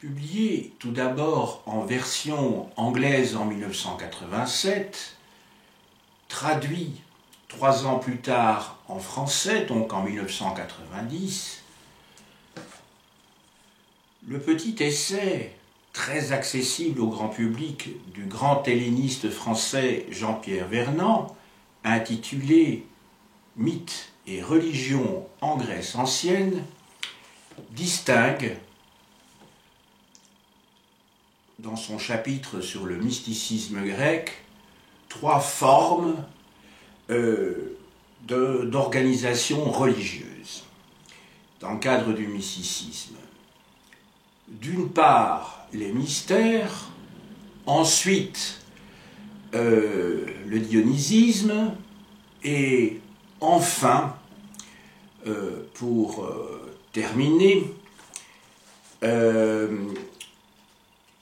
publié tout d'abord en version anglaise en 1987, traduit 3 ans plus tard en français, donc en 1990, le petit essai très accessible au grand public du grand helléniste français Jean-Pierre Vernant, intitulé « Mythes et religions en Grèce ancienne », distingue, dans son chapitre sur le mysticisme grec, 3 formes d'organisation religieuse dans le cadre du mysticisme. D'une part, les mystères, ensuite le dionysisme, et enfin, pour terminer,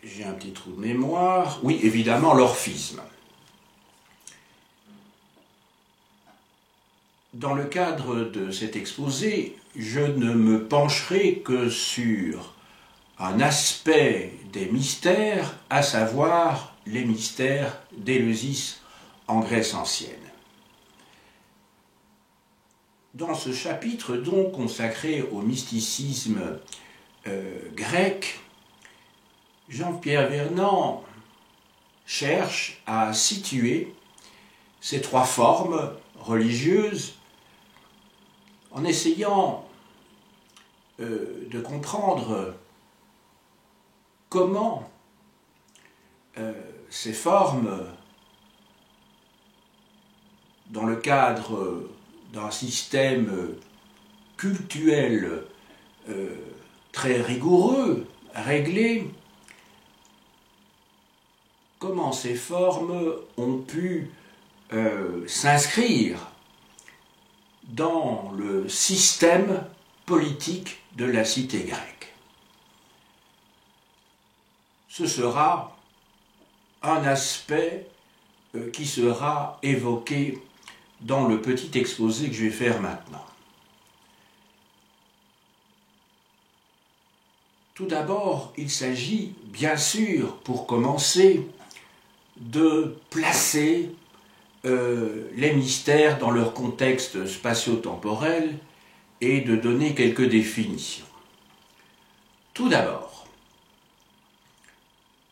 j'ai un petit trou de mémoire, oui, évidemment, l'orphisme. Dans le cadre de cet exposé, je ne me pencherai que sur un aspect des mystères, à savoir les mystères d'Éleusis en Grèce ancienne. Dans ce chapitre donc consacré au mysticisme grec, Jean-Pierre Vernant cherche à situer ces 3 formes religieuses en essayant de comprendre comment ces formes, dans le cadre d'un système cultuel très rigoureux, réglé, comment ces formes ont pu s'inscrire dans le système politique de la cité grecque. Ce sera un aspect qui sera évoqué dans le petit exposé que je vais faire maintenant. Tout d'abord, il s'agit, bien sûr, pour commencer, de placer les mystères dans leur contexte spatio-temporel et de donner quelques définitions. Tout d'abord,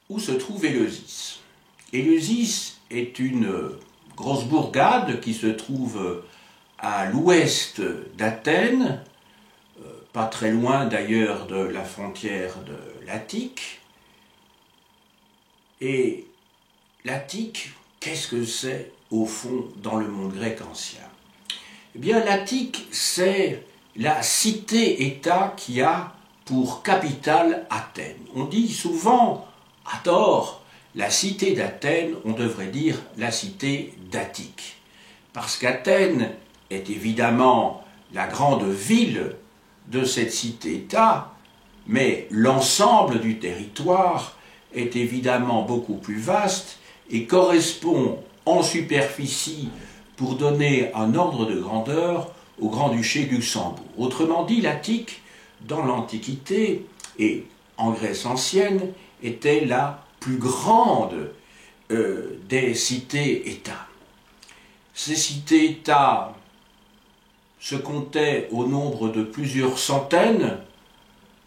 où se trouve Éleusis? Éleusis est une grosse bourgade qui se trouve à l'ouest d'Athènes, pas très loin d'ailleurs de la frontière de l'Attique. Et l'Attique, qu'est-ce que c'est au fond dans le monde grec ancien? Eh bien, l'Attique, c'est la cité-État qui a pour capitale Athènes. On dit souvent, à tort, la cité d'Athènes, on devrait dire la cité d'Attique. Parce qu'Athènes est évidemment la grande ville de cette cité-État, mais l'ensemble du territoire est évidemment beaucoup plus vaste et correspond en superficie, pour donner un ordre de grandeur, au Grand-Duché de Luxembourg. Autrement dit, l'Attique, dans l'Antiquité et en Grèce ancienne, était la plus grande des cités-États. Ces cités-États se comptaient au nombre de plusieurs centaines,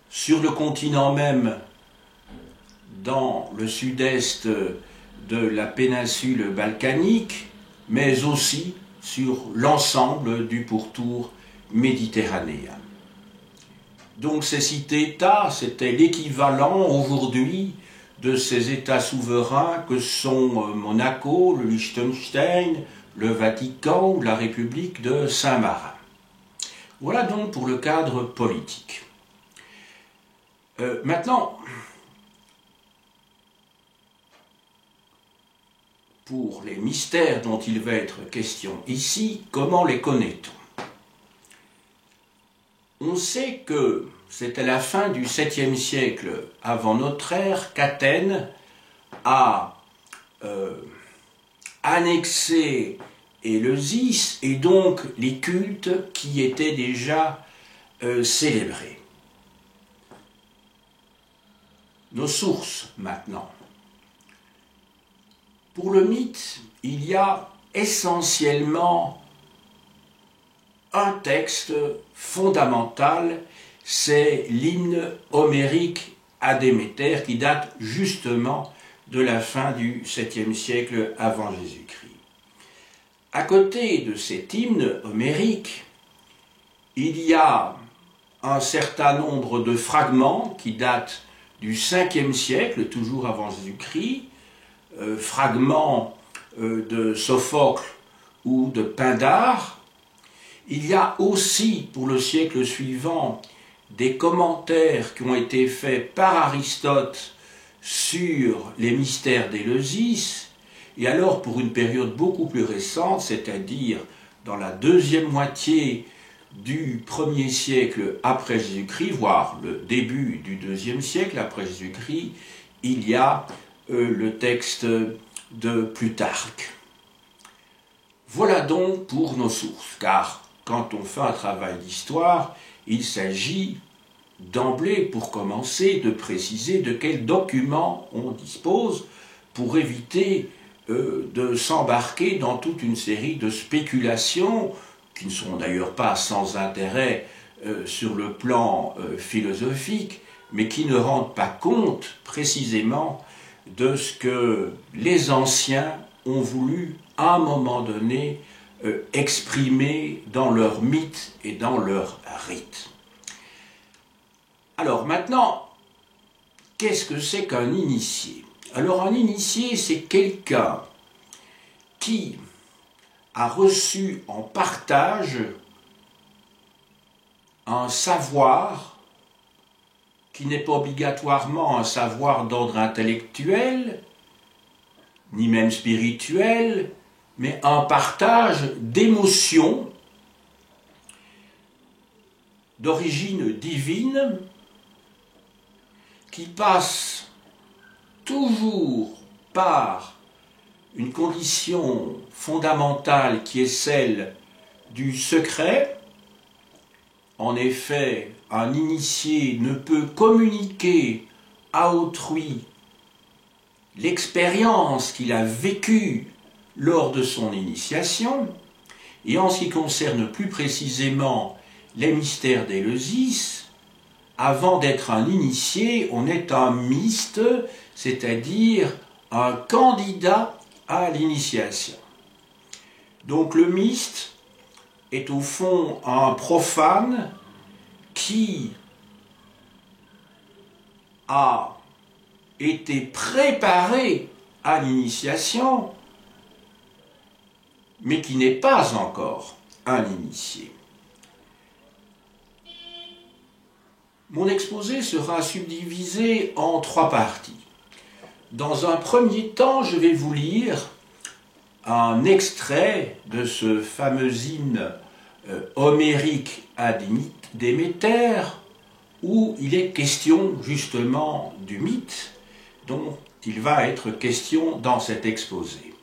sur le continent même, dans le sud-est de la péninsule balkanique, mais aussi sur l'ensemble du pourtour méditerranéen. Donc ces cités-États, c'était l'équivalent aujourd'hui de ces États souverains que sont Monaco, le Liechtenstein, le Vatican ou la République de Saint-Marin. Voilà donc pour le cadre politique. Maintenant, pour les mystères dont il va être question ici, comment les connaît-on? On sait que c'est à la fin du 7e siècle avant notre ère qu'Athènes a annexé Éleusis et donc les cultes qui étaient déjà célébrés. nos sources maintenant. Pour le mythe, il y a essentiellement un texte fondamental, c'est l'hymne homérique à Déméter qui date justement de la fin du 7e siècle avant Jésus-Christ. À côté de cet hymne homérique, il y a un certain nombre de fragments qui datent du 5e siècle, toujours avant Jésus-Christ, fragments de Sophocle ou de Pindare. Il y a aussi, pour le siècle suivant, des commentaires qui ont été faits par Aristote sur les mystères d'Éleusis, et alors pour une période beaucoup plus récente, c'est-à-dire dans la deuxième moitié du 1er siècle après Jésus-Christ, voire le début du 2e siècle après Jésus-Christ, il y a le texte de Plutarque. Voilà donc pour nos sources, car quand on fait un travail d'histoire, il s'agit d'emblée, pour commencer, de préciser de quels documents on dispose pour éviter de s'embarquer dans toute une série de spéculations qui ne sont d'ailleurs pas sans intérêt sur le plan philosophique, mais qui ne rendent pas compte précisément de ce que les anciens ont voulu à un moment donné exprimer dans leurs mythes et dans leurs rites. Alors maintenant, qu'est-ce que c'est qu'un initié? Alors un initié, c'est quelqu'un qui a reçu en partage un savoir qui n'est pas obligatoirement un savoir d'ordre intellectuel, ni même spirituel, mais un partage d'émotions d'origine divine qui passe toujours par une condition fondamentale qui est celle du secret. En effet, un initié ne peut communiquer à autrui l'expérience qu'il a vécue lors de son initiation. Et en ce qui concerne plus précisément les mystères d'Éleusis, avant d'être un initié, on est un myste, c'est-à-dire un candidat à l'initiation. Donc le myste est au fond un profane qui a été préparé à l'initiation, mais qui n'est pas encore un initié. Mon exposé sera subdivisé en 3 parties. Dans un premier temps, je vais vous lire un extrait de ce fameux hymne homérique à Déméter, où il est question justement du mythe dont il va être question dans cet exposé.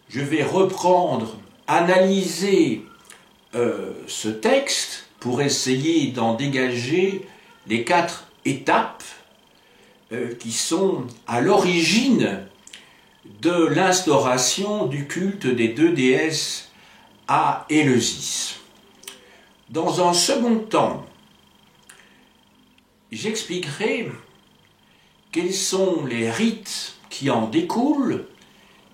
Je vais reprendre, analyser ce texte pour essayer d'en dégager les 4 étapes qui sont à l'origine de l'instauration du culte des 2 déesses à Éleusis. Dans un second temps, j'expliquerai quels sont les rites qui en découlent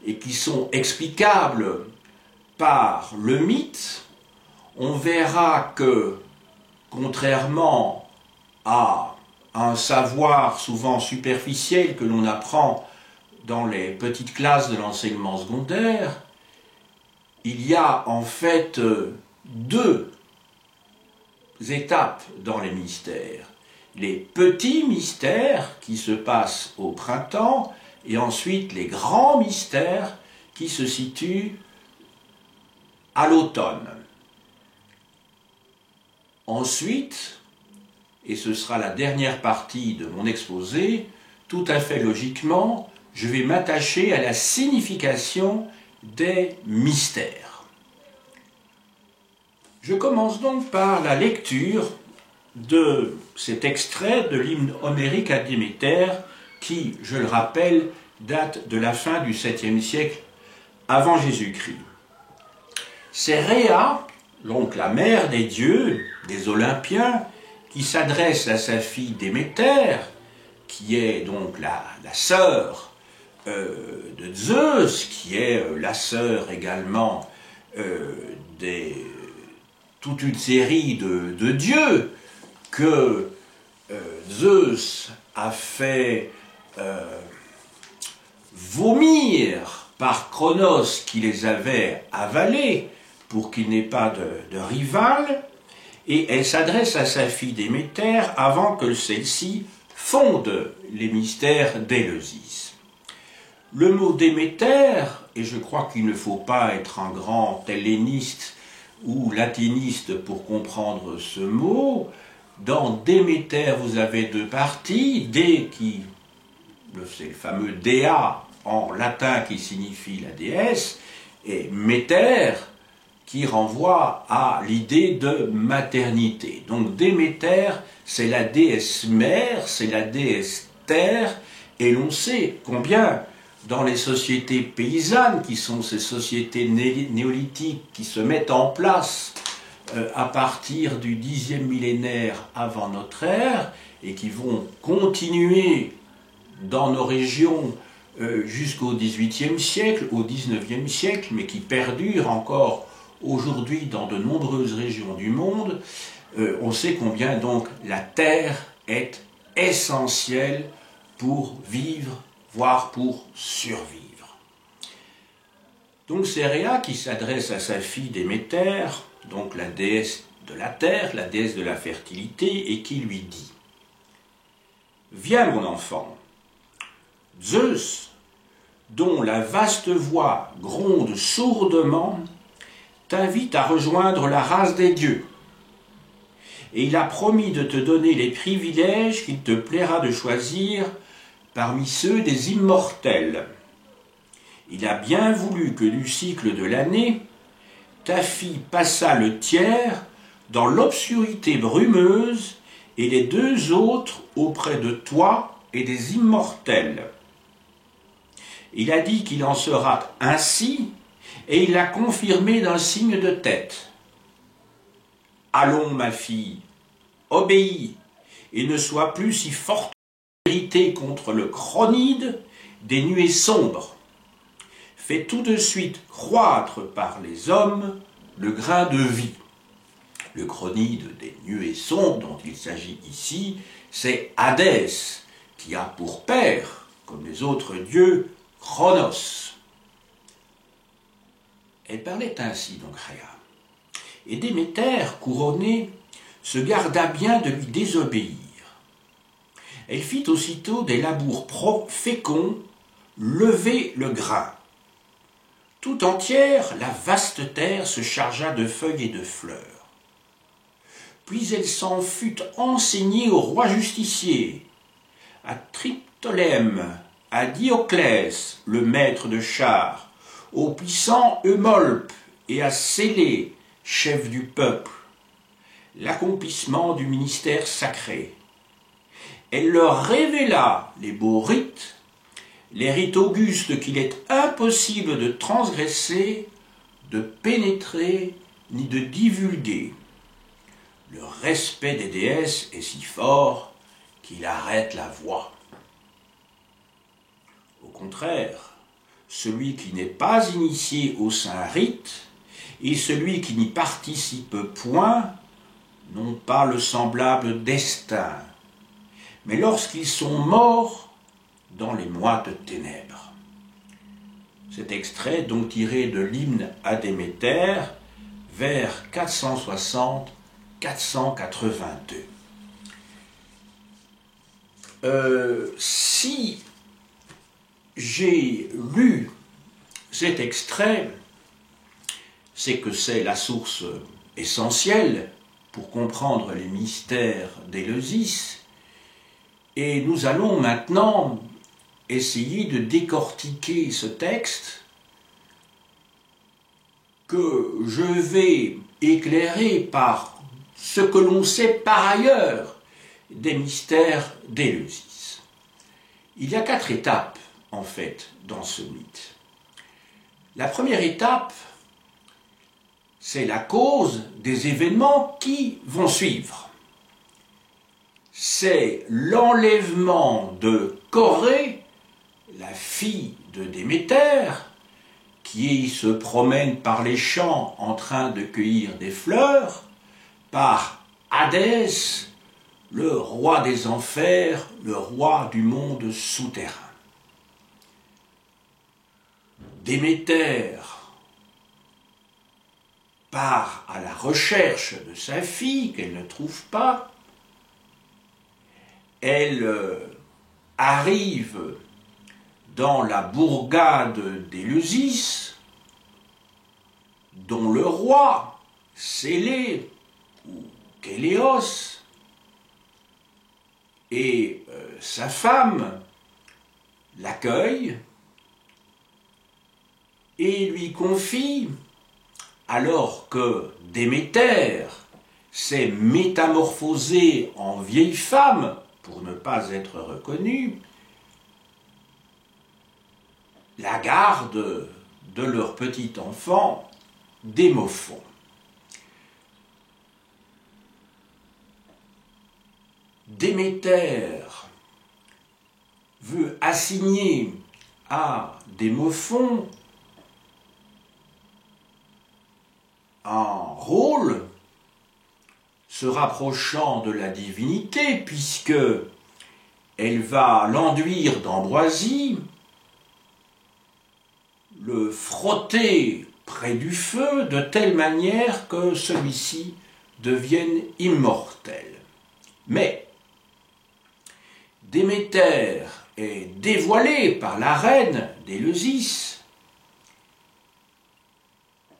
et qui sont explicables par le mythe. On verra que, contrairement à un savoir souvent superficiel que l'on apprend dans les petites classes de l'enseignement secondaire, il y a en fait 2 étapes dans les mystères. Les petits mystères qui se passent au printemps et ensuite les grands mystères qui se situent à l'automne. Ensuite, et ce sera la dernière partie de mon exposé, tout à fait logiquement, je vais m'attacher à la signification des mystères. Je commence donc par la lecture de cet extrait de l'hymne homérique à Déméter qui, je le rappelle, date de la fin du 7e siècle avant Jésus-Christ. C'est Rhéa, donc la mère des dieux, des Olympiens, qui s'adresse à sa fille Déméter, qui est donc la sœur de Zeus, qui est la sœur également toute une série de dieux que Zeus a fait vomir par Cronos qui les avait avalés pour qu'il n'ait pas de rival, et elle s'adresse à sa fille Déméter avant que celle-ci fonde les mystères d'Éleusis. Le mot Déméter, et je crois qu'il ne faut pas être un grand helléniste ou latiniste pour comprendre ce mot, dans Déméter vous avez deux parties, Dé qui, c'est le fameux Dea en latin qui signifie la déesse, et Méter qui renvoie à l'idée de maternité. Donc Déméter, c'est la déesse mère, c'est la déesse terre, et l'on sait combien dans les sociétés paysannes, qui sont ces sociétés néolithiques qui se mettent en place à partir du 10e millénaire avant notre ère, et qui vont continuer dans nos régions jusqu'au XVIIIe siècle, au XIXe siècle, mais qui perdurent encore aujourd'hui dans de nombreuses régions du monde, on sait combien donc la terre est essentielle pour vivre, voire pour survivre. Donc c'est Rhéa qui s'adresse à sa fille Déméter, donc la déesse de la terre, la déesse de la fertilité, et qui lui dit « Viens mon enfant, Zeus, dont la vaste voix gronde sourdement, t'invite à rejoindre la race des dieux. Et il a promis de te donner les privilèges qu'il te plaira de choisir parmi ceux des immortels. Il a bien voulu que du cycle de l'année, ta fille passât le tiers dans l'obscurité brumeuse et les deux autres auprès de toi et des immortels. Il a dit qu'il en sera ainsi, et il l'a confirmé d'un signe de tête. Allons, ma fille, obéis, et ne sois plus si forte irritée contre le chronide des nuées sombres. Fais tout de suite croître par les hommes le grain de vie. Le chronide des nuées sombres dont il s'agit ici, c'est Hadès, qui a pour père, comme les autres dieux, Cronos. Elle parlait ainsi, donc Rhéa. Et Déméter, couronnée, se garda bien de lui désobéir. Elle fit aussitôt des labours féconds, lever le grain. Tout entière, la vaste terre se chargea de feuilles et de fleurs. Puis elle s'en fut enseignée au roi justicier, à Triptolème, à Dioclès, le maître de chars, au puissant Eumolpe et à Célé, chef du peuple, l'accomplissement du ministère sacré. Elle leur révéla les beaux rites, les rites augustes qu'il est impossible de transgresser, de pénétrer, ni de divulguer. Le respect des déesses est si fort qu'il arrête la voix. Au contraire, celui qui n'est pas initié au saint rite et celui qui n'y participe point n'ont pas le semblable destin, mais lorsqu'ils sont morts dans les moites ténèbres. Cet extrait donc tiré de l'hymne à Déméter vers 460-482. Si j'ai lu cet extrait, c'est que c'est la source essentielle pour comprendre les mystères d'Éleusis, et nous allons maintenant essayer de décortiquer ce texte que je vais éclairer par ce que l'on sait par ailleurs des mystères d'Éleusis. Il y a 4 étapes, en fait, dans ce mythe. La première étape, c'est la cause des événements qui vont suivre. C'est l'enlèvement de Corée, la fille de Déméter, qui se promène par les champs en train de cueillir des fleurs, par Hadès, le roi des enfers, le roi du monde souterrain. Déméter part à la recherche de sa fille qu'elle ne trouve pas. Elle arrive dans la bourgade d'Éleusis, dont le roi, Célé, ou Kéléos, et sa femme l'accueille et lui confie, alors que Déméter s'est métamorphosée en vieille femme pour ne pas être reconnue, la garde de leur petit enfant Démophon. Déméter veut assigner à Démophon un rôle se rapprochant de la divinité, puisque elle va l'enduire d'ambroisie, le frotter près du feu de telle manière que celui-ci devienne immortel. Mais Déméter est dévoilée par la reine d'Éleusis,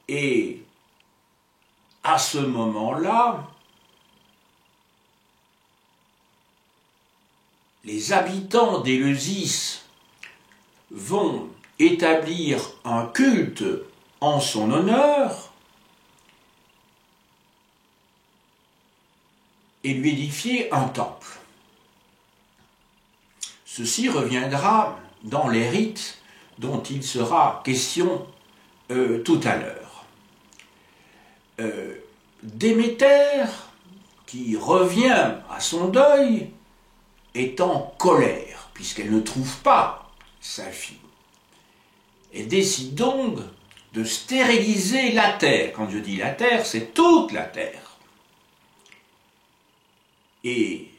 et à ce moment-là, les habitants d'Éleusis vont établir un culte en son honneur et lui édifier un temple. Ceci reviendra dans les rites dont il sera question tout à l'heure. Déméter, qui revient à son deuil, est en colère, puisqu'elle ne trouve pas sa fille. Elle décide donc de stériliser la terre. Quand je dis la terre, c'est toute la terre. Et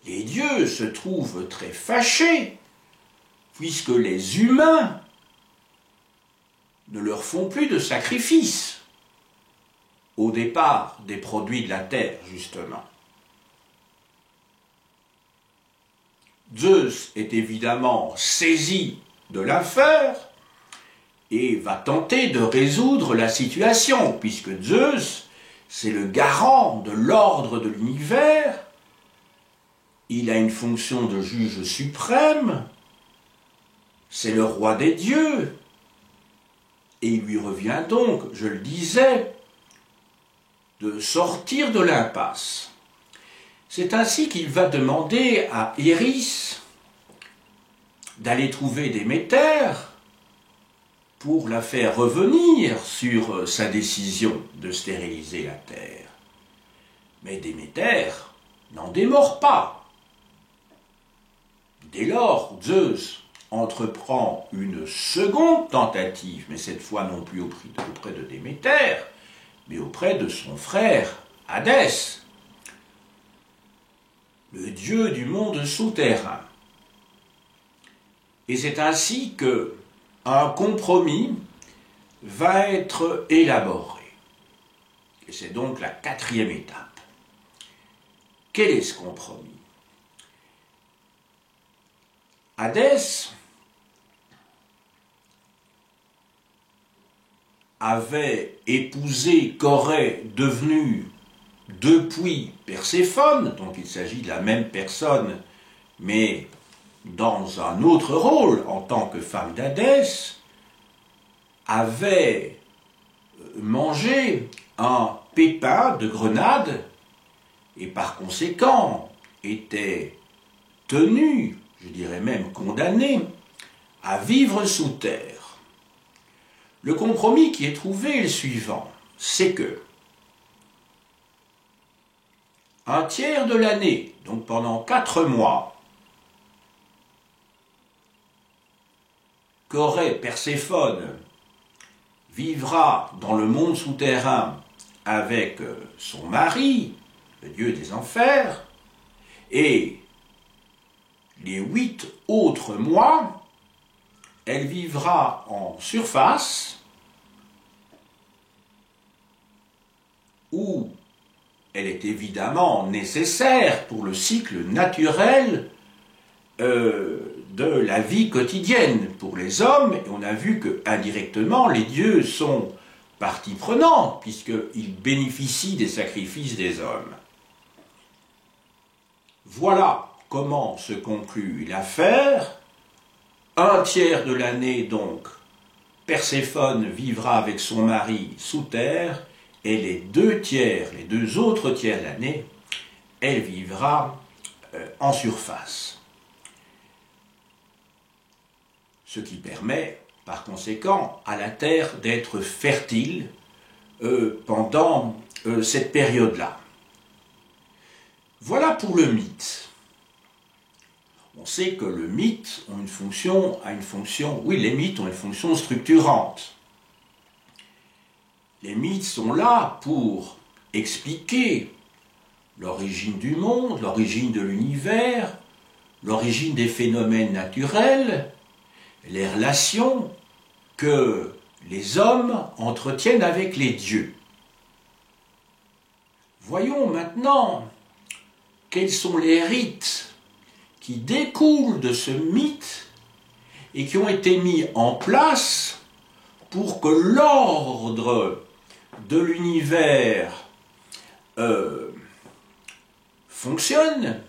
les dieux se trouvent très fâchés, puisque les humains ne leur font plus de sacrifices au départ des produits de la terre, justement. Zeus est évidemment saisi de l'affaire et va tenter de résoudre la situation, puisque Zeus, c'est le garant de l'ordre de l'univers, il a une fonction de juge suprême, c'est le roi des dieux, et il lui revient donc, je le disais, de sortir de l'impasse. C'est ainsi qu'il va demander à Iris d'aller trouver Déméter pour la faire revenir sur sa décision de stériliser la terre. Mais Déméter n'en démord pas. Dès lors, Zeus entreprend une seconde tentative, mais cette fois non plus auprès de Déméter, mais auprès de son frère Hadès, le dieu du monde souterrain. Et c'est ainsi que un compromis va être élaboré. Et c'est donc la 4e étape. Quel est ce compromis? Hadès avait épousé Corée, devenue depuis Perséphone, donc il s'agit de la même personne, mais dans un autre rôle en tant que femme d'Hadès, avait mangé un pépins de grenade et par conséquent étaient tenus, je dirais même condamnés, à vivre sous terre. Le compromis qui est trouvé est le suivant, c'est que un tiers de l'année, donc pendant 4 mois, qu'aurait Perséphone vivra dans le monde souterrain avec son mari, le dieu des enfers, et les 8 autres mois, elle vivra en surface, où elle est évidemment nécessaire pour le cycle naturel de la vie quotidienne pour les hommes, et on a vu que indirectement les dieux sont partie prenante, puisqu'ils bénéficient des sacrifices des hommes. Voilà comment se conclut l'affaire. Un tiers de l'année, donc, Perséphone vivra avec son mari sous terre, et les 2 tiers, les 2 autres tiers de l'année, elle vivra en surface. Ce qui permet, par conséquent, à la terre d'être fertile pendant cette période-là. Voilà pour le mythe. On sait que le mythe a une fonction, oui, les mythes ont une fonction structurante. Les mythes sont là pour expliquer l'origine du monde, l'origine de l'univers, l'origine des phénomènes naturels, les relations que les hommes entretiennent avec les dieux. Voyons maintenant quels sont les rites qui découlent de ce mythe et qui ont été mis en place pour que l'ordre de l'univers fonctionne,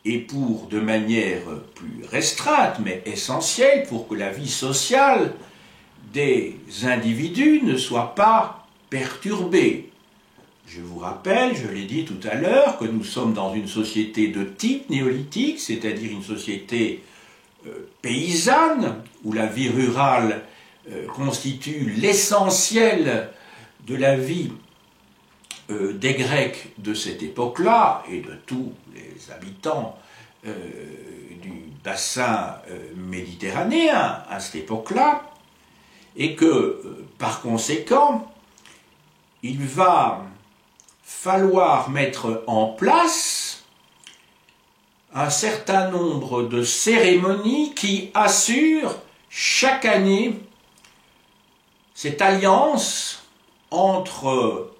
et pour, de manière plus restreinte, mais essentielle, pour que la vie sociale des individus ne soit pas perturbée. Je vous rappelle, je l'ai dit tout à l'heure, que nous sommes dans une société de type néolithique, c'est-à-dire une société paysanne, où la vie rurale constitue l'essentiel de la vie des Grecs de cette époque-là, et de tous les habitants du bassin méditerranéen à cette époque-là, et que, par conséquent, il va falloir mettre en place un certain nombre de cérémonies qui assurent chaque année cette alliance entre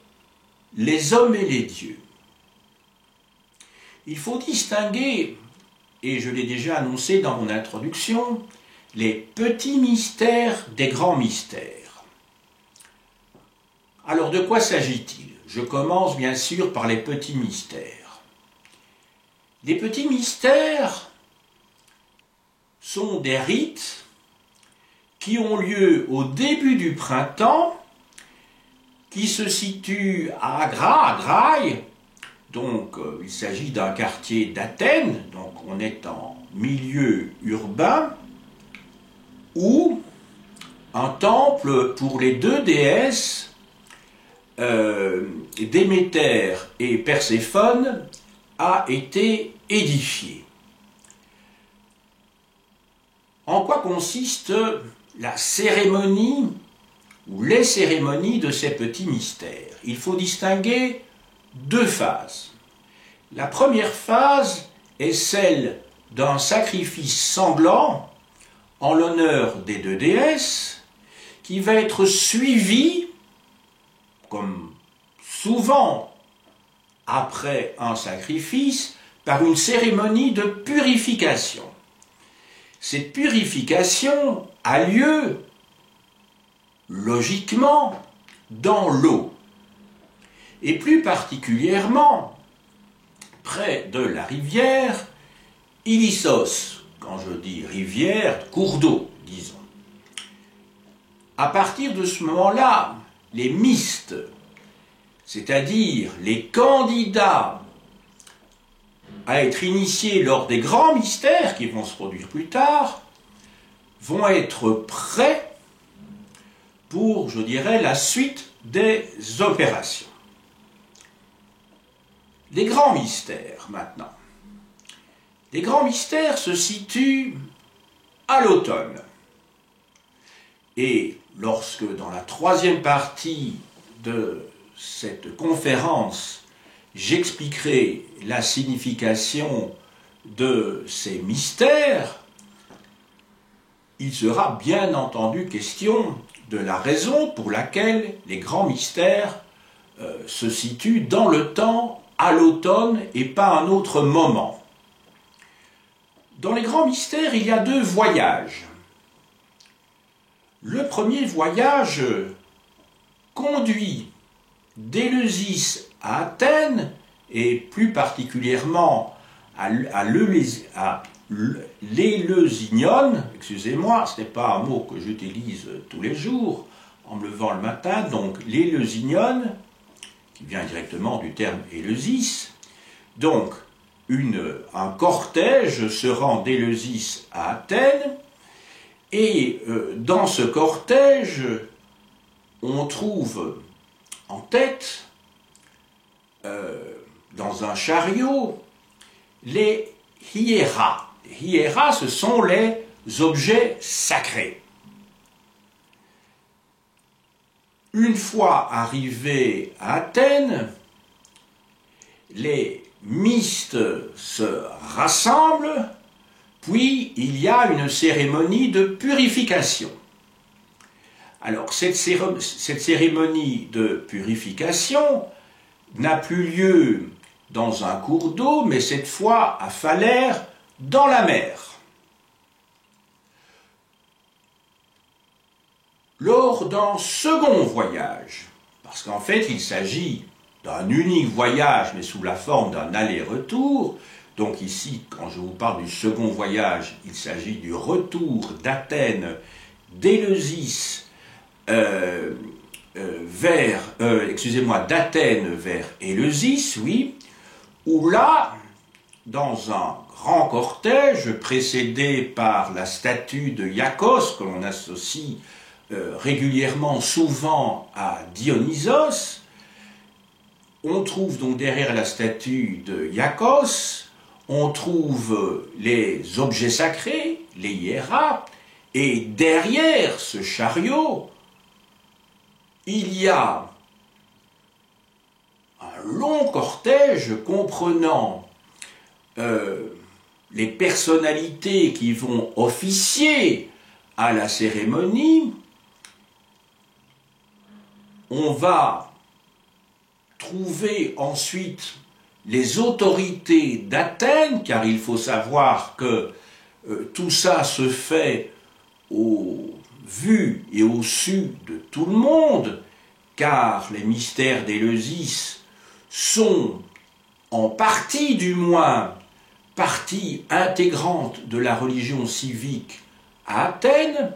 les hommes et les dieux. Il faut distinguer, et je l'ai déjà annoncé dans mon introduction, les petits mystères des grands mystères. Alors de quoi s'agit-il? Je commence bien sûr par les petits mystères. Les petits mystères sont des rites qui ont lieu au début du printemps, qui se situe à Agra, à Graille. Donc il s'agit d'un quartier d'Athènes, donc on est en milieu urbain, où un temple pour les 2 déesses, Déméter et Perséphone, a été édifié. En quoi consiste la cérémonie ou les cérémonies de ces petits mystères? Il faut distinguer 2 phases. La première phase est celle d'un sacrifice sanglant en l'honneur des 2 déesses, qui va être suivi, comme souvent après un sacrifice, par une cérémonie de purification. Cette purification a lieu logiquement dans l'eau, et plus particulièrement près de la rivière Ilissos. Quand je dis rivière, cours d'eau, disons. À partir de ce moment-là, les mystes, c'est-à-dire les candidats à être initiés lors des grands mystères qui vont se produire plus tard, vont être prêts pour, je dirais, la suite des opérations. Les grands mystères, maintenant. Les grands mystères se situent à l'automne. Et lorsque, dans la troisième partie de cette conférence, j'expliquerai la signification de ces mystères, il sera bien entendu question de la raison pour laquelle les grands mystères se situent dans le temps, à l'automne, et pas à un autre moment. Dans les grands mystères, il y a deux voyages. Le premier voyage conduit d'Éleusis à Athènes, et plus particulièrement à l'Éleusinion, excusez-moi, ce n'est pas un mot que j'utilise tous les jours en me levant le matin, donc l'Éleusinion, qui vient directement du terme Éleusis. Donc, un cortège se rend d'Éleusis à Athènes, et dans ce cortège, on trouve en tête, dans un chariot, les hiéras. Les hiéras, ce sont les objets sacrés. Une fois arrivés à Athènes, les mystes se rassemblent, puis il y a une cérémonie de purification. Alors, cette cérémonie de purification n'a plus lieu dans un cours d'eau, mais cette fois à Phalère, dans la mer. Lors d'un second voyage, parce qu'en fait il s'agit d'un unique voyage, mais sous la forme d'un aller-retour, donc ici, quand je vous parle du second voyage, il s'agit du retour d'Athènes, d'Éleusis, d'Athènes vers Éleusis, oui, où là, dans un grand cortège précédé par la statue de Iacchos, que l'on associe régulièrement, souvent à Dionysos, on trouve donc derrière la statue de Iacchos, on trouve les objets sacrés, les hiéras, et derrière ce chariot, il y a un long cortège comprenant les personnalités qui vont officier à la cérémonie. On va trouver ensuite les autorités d'Athènes, car il faut savoir que tout ça se fait au vu et au su de tout le monde, car les mystères d'Éleusis sont, en partie du moins, partie intégrante de la religion civique à Athènes,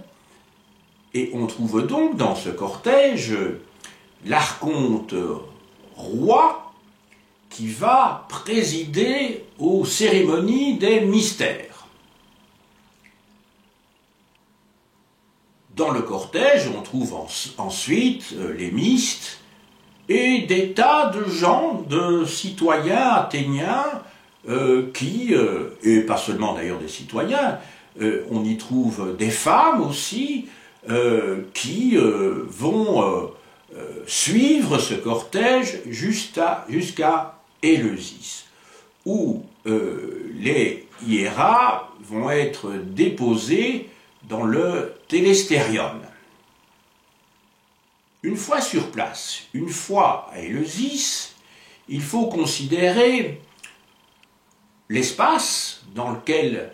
et on trouve donc dans ce cortège l'archonte roi qui va présider aux cérémonies des mystères. Dans le cortège, on trouve ensuite les mystes et des tas de gens, de citoyens athéniens, et pas seulement d'ailleurs des citoyens, on y trouve des femmes aussi, qui vont suivre ce cortège jusqu'à Éleusis, où les hiéras vont être déposés dans le Télestérion. Une fois sur place, une fois à Éleusis, il faut considérer l'espace dans lequel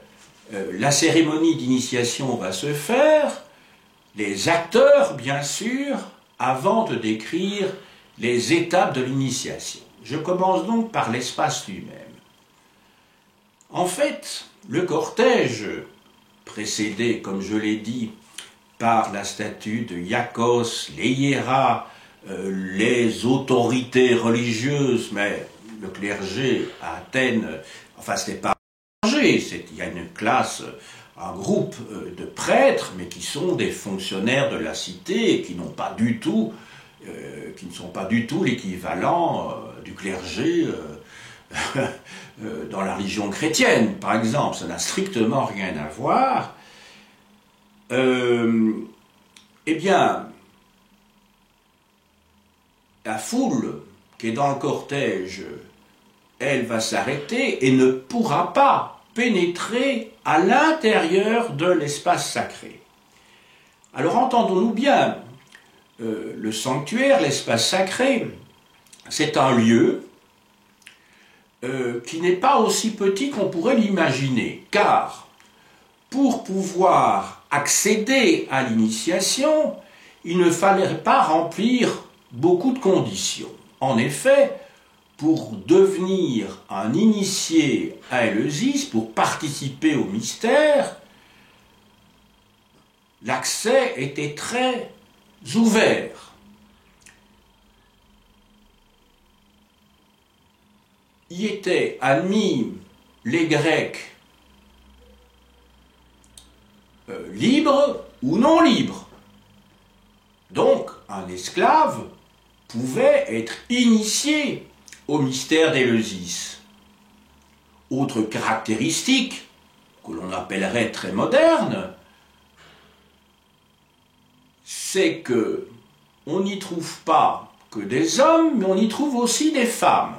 la cérémonie d'initiation va se faire, les acteurs, bien sûr, avant de décrire les étapes de l'initiation. Je commence donc par l'espace lui-même. En fait, le cortège, précédé, comme je l'ai dit, par la statue de Iacchos, les hiéras, les autorités religieuses, mais le clergé à Athènes, enfin ce n'est pas un clergé, il y a une classe, un groupe de prêtres, mais qui sont des fonctionnaires de la cité et qui n'ont pas du tout, qui ne sont pas du tout l'équivalent du clergé dans la religion chrétienne, par exemple. Ça n'a strictement rien à voir. Eh bien, la foule qui est dans le cortège, elle va s'arrêter et ne pourra pas pénétrer à l'intérieur de l'espace sacré. Alors entendons-nous bien, le sanctuaire, l'espace sacré, c'est un lieu qui n'est pas aussi petit qu'on pourrait l'imaginer, car pour pouvoir accéder à l'initiation, il ne fallait pas remplir beaucoup de conditions. En effet, pour devenir un initié à Éleusis, pour participer au mystère, l'accès était très ouvert. Y étaient admis les Grecs libres ou non libres. Donc, un esclave pouvait être initié au mystère d'Éleusis. Autre caractéristique, que l'on appellerait très moderne, c'est que on n'y trouve pas que des hommes, mais on y trouve aussi des femmes.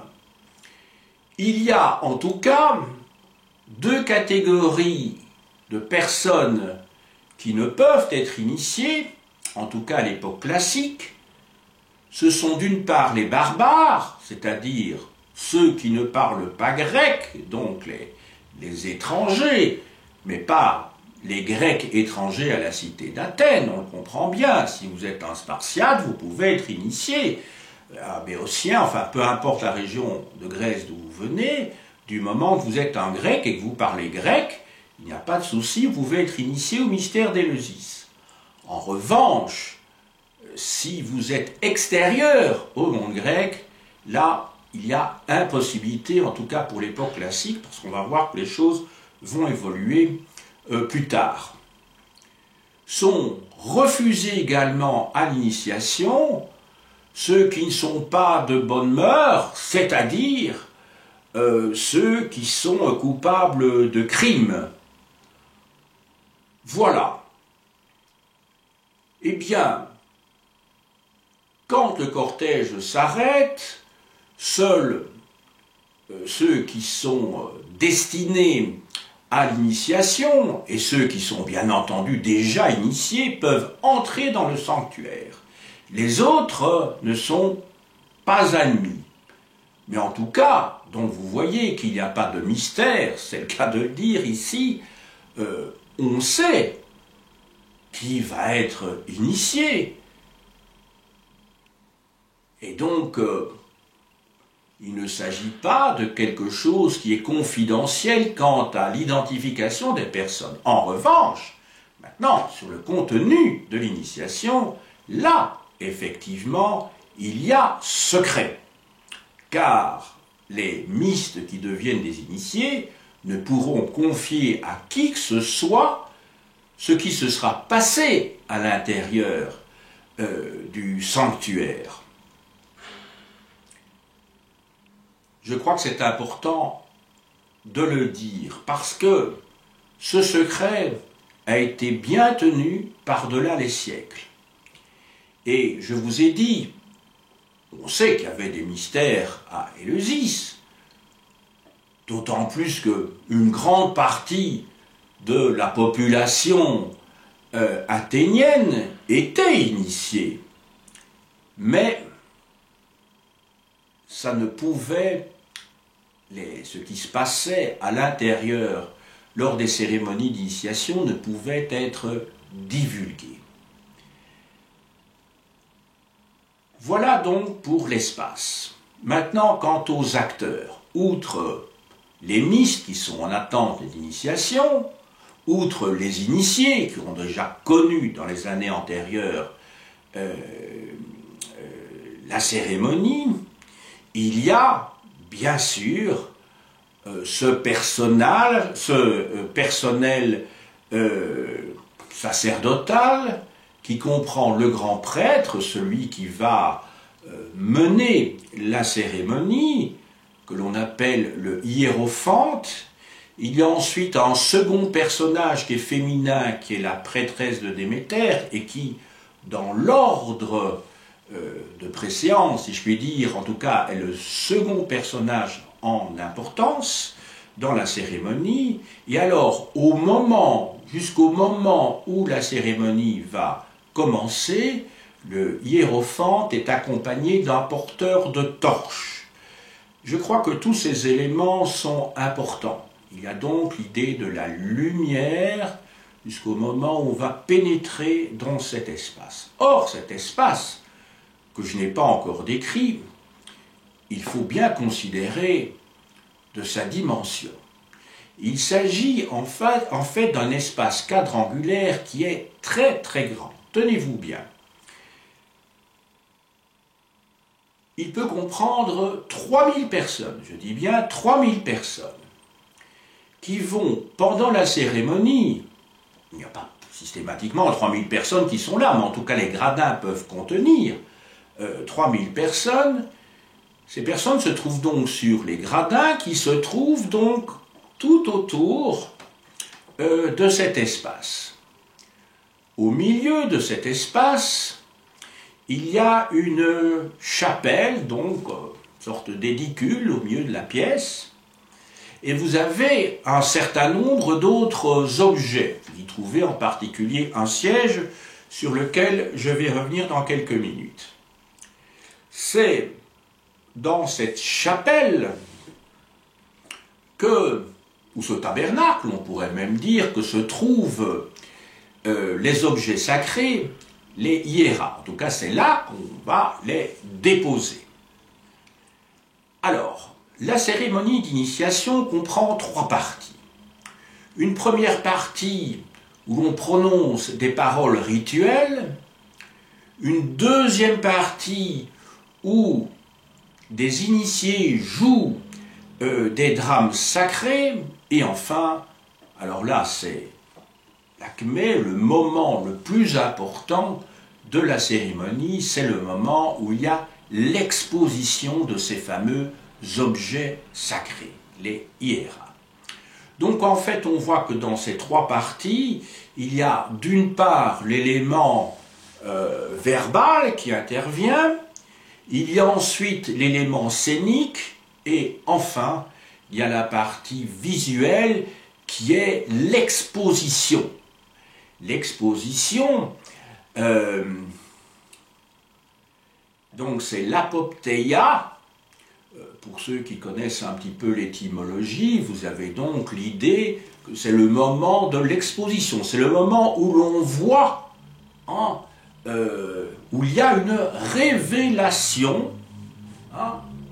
Il y a en tout cas deux catégories de personnes qui ne peuvent être initiées, en tout cas à l'époque classique. Ce sont d'une part les barbares, c'est-à-dire ceux qui ne parlent pas grec, donc les étrangers, mais pas les Grecs étrangers à la cité d'Athènes, on le comprend bien. Si vous êtes un Spartiate, vous pouvez être initié. Un Béotien, enfin peu importe la région de Grèce d'où vous venez, du moment que vous êtes un Grec et que vous parlez grec, il n'y a pas de souci, vous pouvez être initié au mystère d'Éleusis. En revanche, si vous êtes extérieur au monde grec, là, il y a impossibilité, en tout cas pour l'époque classique, parce qu'on va voir que les choses vont évoluer plus tard. Sont refusés également à l'initiation ceux qui ne sont pas de bonne mœurs, c'est-à-dire ceux qui sont coupables de crimes. Voilà. Eh bien, quand le cortège s'arrête, seuls ceux qui sont destinés à l'initiation, et ceux qui sont bien entendu déjà initiés, peuvent entrer dans le sanctuaire. Les autres ne sont pas admis. Mais en tout cas, donc vous voyez qu'il n'y a pas de mystère, c'est le cas de le dire ici, on sait qui va être initié. Et donc, il ne s'agit pas de quelque chose qui est confidentiel quant à l'identification des personnes. En revanche, maintenant, sur le contenu de l'initiation, là, effectivement, il y a secret. Car les mystes qui deviennent des initiés ne pourront confier à qui que ce soit ce qui se sera passé à l'intérieur du sanctuaire. Je crois que c'est important de le dire, parce que ce secret a été bien tenu par-delà les siècles. Et je vous ai dit, on sait qu'il y avait des mystères à Éleusis, d'autant plus qu'une grande partie de la population athénienne était initiée. Mais ça ne pouvait, ce qui se passait à l'intérieur lors des cérémonies d'initiation ne pouvait être divulgué. Voilà donc pour l'espace. Maintenant, quant aux acteurs, outre les mystes qui sont en attente d'initiation, outre les initiés qui ont déjà connu dans les années antérieures la cérémonie, il y a bien sûr ce personnel sacerdotal qui comprend le grand prêtre, celui qui va mener la cérémonie, que l'on appelle le hiérophante. Il y a ensuite un second personnage qui est féminin, qui est la prêtresse de Déméter, et qui, dans l'ordre de préséance, si je puis dire, en tout cas, est le second personnage en importance dans la cérémonie. Et alors, jusqu'au moment où la cérémonie va commencer, le hiérophante est accompagné d'un porteur de torche. Je crois que tous ces éléments sont importants. Il y a donc l'idée de la lumière jusqu'au moment où on va pénétrer dans cet espace. Or, cet espace, que je n'ai pas encore décrit, il faut bien considérer de sa dimension. Il s'agit en fait d'un espace quadrangulaire qui est très très grand. Tenez-vous bien. Il peut comprendre 3000 personnes, je dis bien 3000 personnes, qui vont, pendant la cérémonie, il n'y a pas systématiquement 3000 personnes qui sont là, mais en tout cas les gradins peuvent contenir 3000 personnes. Ces personnes se trouvent donc sur les gradins qui se trouvent donc tout autour de cet espace. Au milieu de cet espace, il y a une chapelle, donc une sorte d'édicule au milieu de la pièce, et vous avez un certain nombre d'autres objets. Vous y trouvez en particulier un siège sur lequel je vais revenir dans quelques minutes. C'est dans cette chapelle ou ce tabernacle, on pourrait même dire, que se trouvent les objets sacrés, les hiéras. En tout cas, c'est là qu'on va les déposer. Alors, la cérémonie d'initiation comprend 3 parties. Une première partie où l'on prononce des paroles rituelles, une deuxième partie où des initiés jouent des drames sacrés, et enfin, alors là c'est l'acmé, le moment le plus important de la cérémonie, c'est le moment où il y a l'exposition de ces fameux objets sacrés, les hiéras. Donc en fait on voit que dans ces 3 parties, il y a d'une part l'élément verbal qui intervient, il y a ensuite l'élément scénique, et enfin, il y a la partie visuelle qui est l'exposition. L'exposition, donc c'est l'apopteia. Pour ceux qui connaissent un petit peu l'étymologie, vous avez donc l'idée que c'est le moment de l'exposition. C'est le moment où l'on voit, où il y a une révélation,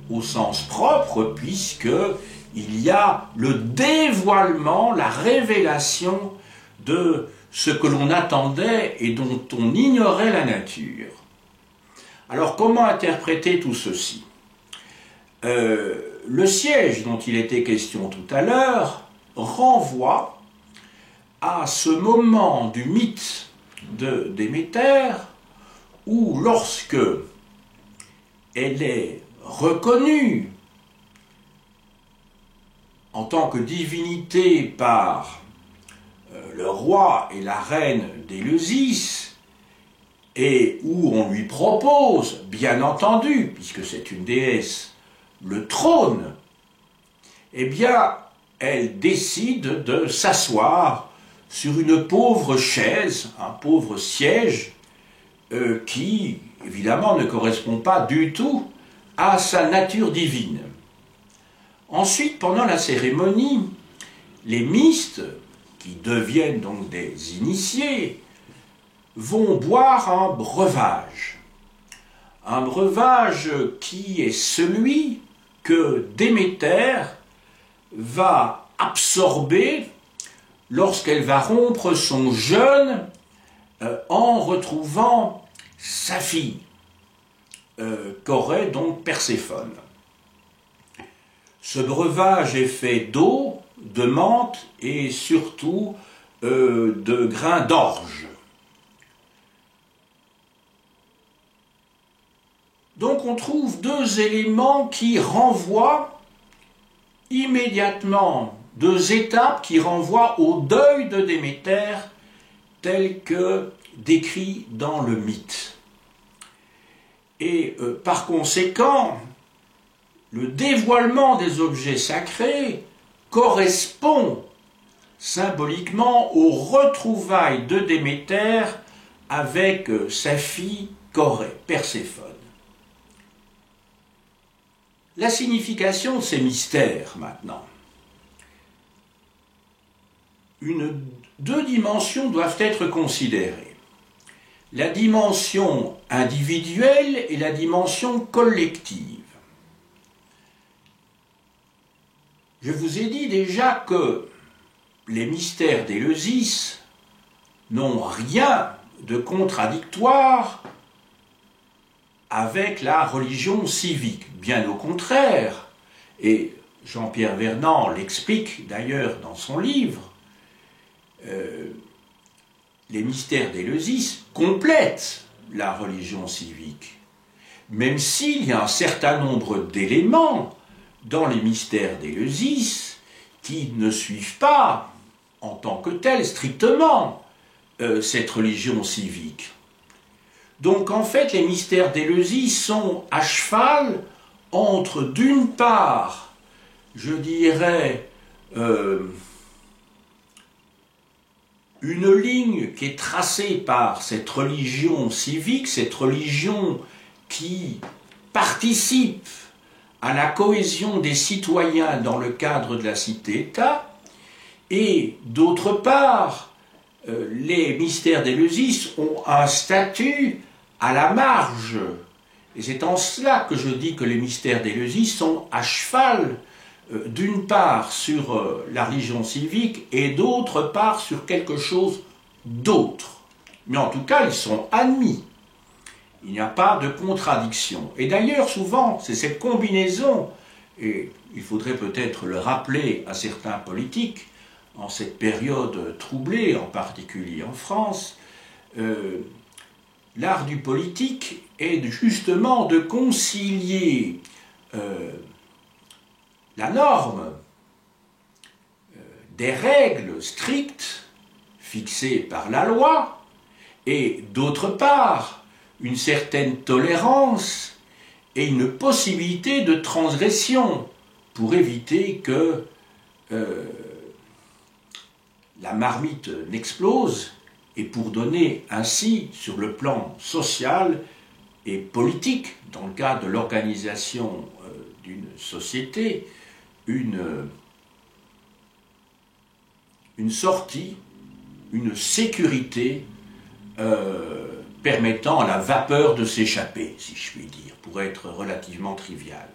au sens propre, puisqu'il y a le dévoilement, la révélation de ce que l'on attendait et dont on ignorait la nature. Alors comment interpréter tout ceci ? Le siège dont il était question tout à l'heure renvoie à ce moment du mythe de Déméter où, lorsque elle est reconnue en tant que divinité par le roi et la reine d'Éleusis, et où on lui propose, bien entendu, puisque c'est une déesse, le trône, eh bien, elle décide de s'asseoir sur une pauvre chaise, un pauvre siège, qui, évidemment, ne correspond pas du tout à sa nature divine. Ensuite, pendant la cérémonie, les mystes, qui deviennent donc des initiés, vont boire un breuvage. Un breuvage qui est celui que Déméter va absorber lorsqu'elle va rompre son jeûne en retrouvant sa fille. qu'aurait donc Perséphone. Ce breuvage est fait d'eau, de menthe et surtout de grains d'orge. Donc on trouve deux éléments qui renvoient immédiatement, deux étapes qui renvoient au deuil de Déméter tel que décrit dans le mythe. Et par conséquent, le dévoilement des objets sacrés correspond symboliquement aux retrouvailles de Déméter avec sa fille Corée, Perséphone. La signification de ces mystères, maintenant. Deux dimensions doivent être considérées. La dimension individuelle et la dimension collective. Je vous ai dit déjà que les mystères d'Éleusis n'ont rien de contradictoire avec la religion civique. Bien au contraire, et Jean-Pierre Vernant l'explique d'ailleurs dans son livre, les mystères d'Éleusis complètent la religion civique, même s'il y a un certain nombre d'éléments dans les mystères d'Éleusis qui ne suivent pas, en tant que tels, strictement, cette religion civique. Donc en fait, les mystères d'Éleusis sont à cheval entre, d'une part, je dirais, une ligne qui est tracée par cette religion civique, cette religion qui participe à la cohésion des citoyens dans le cadre de la cité-État, et d'autre part, les mystères d'Éleusis ont un statut à la marge. Et c'est en cela que je dis que les mystères d'Éleusis sont à cheval, d'une part sur la religion civique et d'autre part sur quelque chose d'autre. Mais en tout cas, ils sont admis. Il n'y a pas de contradiction. Et d'ailleurs, souvent, c'est cette combinaison, et il faudrait peut-être le rappeler à certains politiques, en cette période troublée, en particulier en France, l'art du politique est justement de concilier la norme des règles strictes fixées par la loi et d'autre part une certaine tolérance et une possibilité de transgression pour éviter que la marmite n'explose et pour donner ainsi, sur le plan social et politique, dans le cadre de l'organisation d'une société, une sortie, une sécurité permettant à la vapeur de s'échapper, si je puis dire, pour être relativement trivial.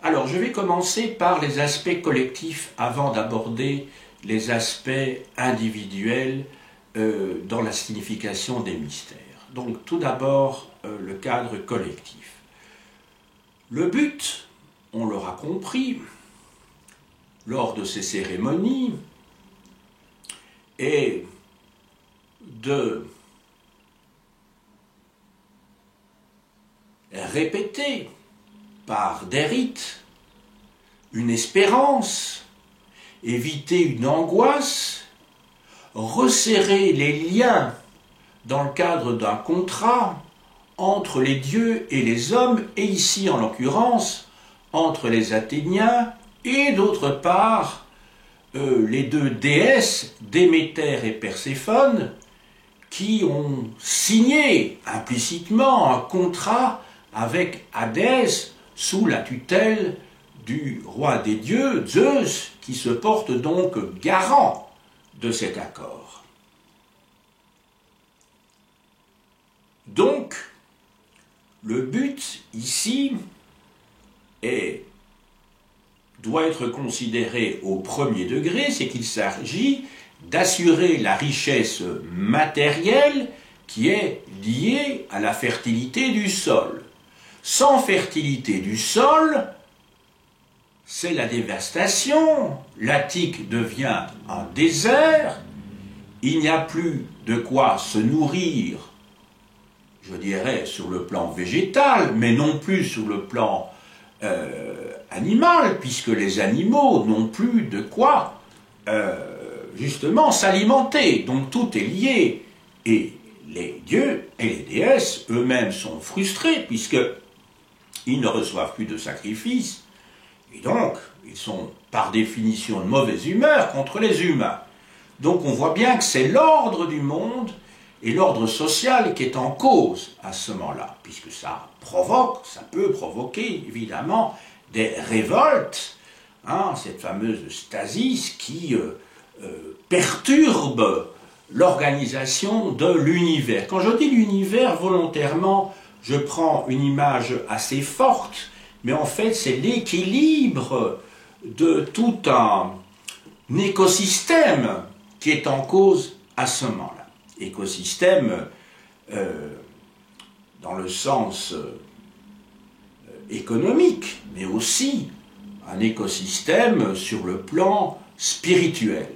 Alors, je vais commencer par les aspects collectifs avant d'aborder les aspects individuels dans la signification des mystères. Donc, tout d'abord, le cadre collectif. Le but, on l'aura compris, lors de ces cérémonies, est de répéter par des rites une espérance, éviter une angoisse, resserrer les liens dans le cadre d'un contrat entre les dieux et les hommes, et ici en l'occurrence entre les Athéniens et d'autre part les deux déesses, Déméter et Perséphone, qui ont signé implicitement un contrat avec Hadès sous la tutelle du roi des dieux, Zeus, qui se porte donc garant de cet accord. Donc, le but ici doit être considéré au premier degré, c'est qu'il s'agit d'assurer la richesse matérielle qui est liée à la fertilité du sol. Sans fertilité du sol, c'est la dévastation. L'Attique devient un désert. Il n'y a plus de quoi se nourrir, je dirais, sur le plan végétal, mais non plus sur le plan animal, puisque les animaux n'ont plus de quoi, justement, s'alimenter. Donc tout est lié. Et les dieux et les déesses eux-mêmes sont frustrés, puisqu'ils ne reçoivent plus de sacrifices, et donc ils sont par définition de mauvaise humeur contre les humains. Donc on voit bien que c'est l'ordre du monde et l'ordre social qui est en cause à ce moment-là, puisque ça peut provoquer évidemment des révoltes, cette fameuse stasis qui perturbe l'organisation de l'univers. Quand je dis l'univers, volontairement, je prends une image assez forte, mais en fait c'est l'équilibre de tout un écosystème qui est en cause à ce moment-là. Écosystème dans le sens économique, mais aussi un écosystème sur le plan spirituel.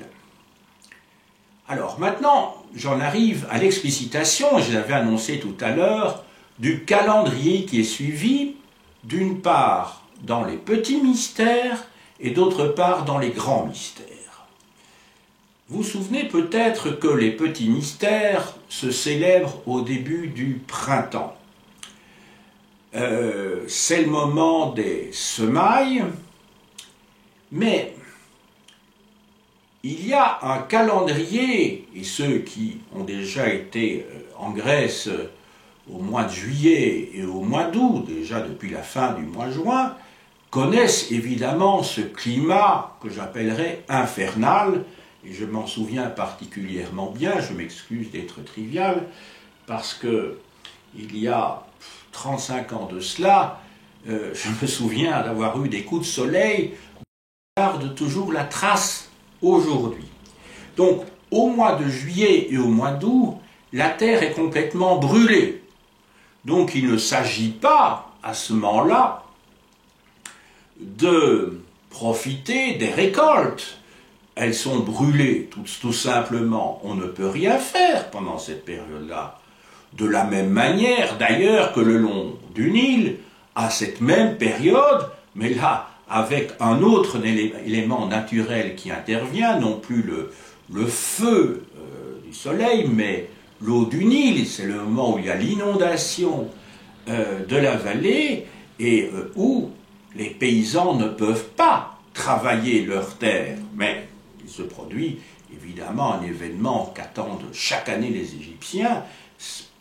Alors maintenant, j'en arrive à l'explicitation, je l'avais annoncé tout à l'heure, du calendrier qui est suivi, d'une part dans les petits mystères et d'autre part dans les grands mystères. Vous vous souvenez peut-être que les petits mystères se célèbrent au début du printemps. C'est le moment des semailles, mais il y a un calendrier, et ceux qui ont déjà été en Grèce au mois de juillet et au mois d'août, déjà depuis la fin du mois de juin, connaissent évidemment ce climat que j'appellerais infernal, et je m'en souviens particulièrement bien, je m'excuse d'être trivial, parce que il y a 35 ans de cela, je me souviens d'avoir eu des coups de soleil, je garde toujours la trace aujourd'hui. Donc, au mois de juillet et au mois d'août, la terre est complètement brûlée. Donc, il ne s'agit pas, à ce moment-là, de profiter des récoltes. Elles sont brûlées, tout simplement. On ne peut rien faire pendant cette période-là. De la même manière, d'ailleurs, que le long du Nil, à cette même période, mais là, avec un autre élément naturel qui intervient, non plus le feu du soleil, mais l'eau du Nil, c'est le moment où il y a l'inondation de la vallée et où les paysans ne peuvent pas travailler leurs terres. Mais il se produit évidemment un événement qu'attendent chaque année les Égyptiens.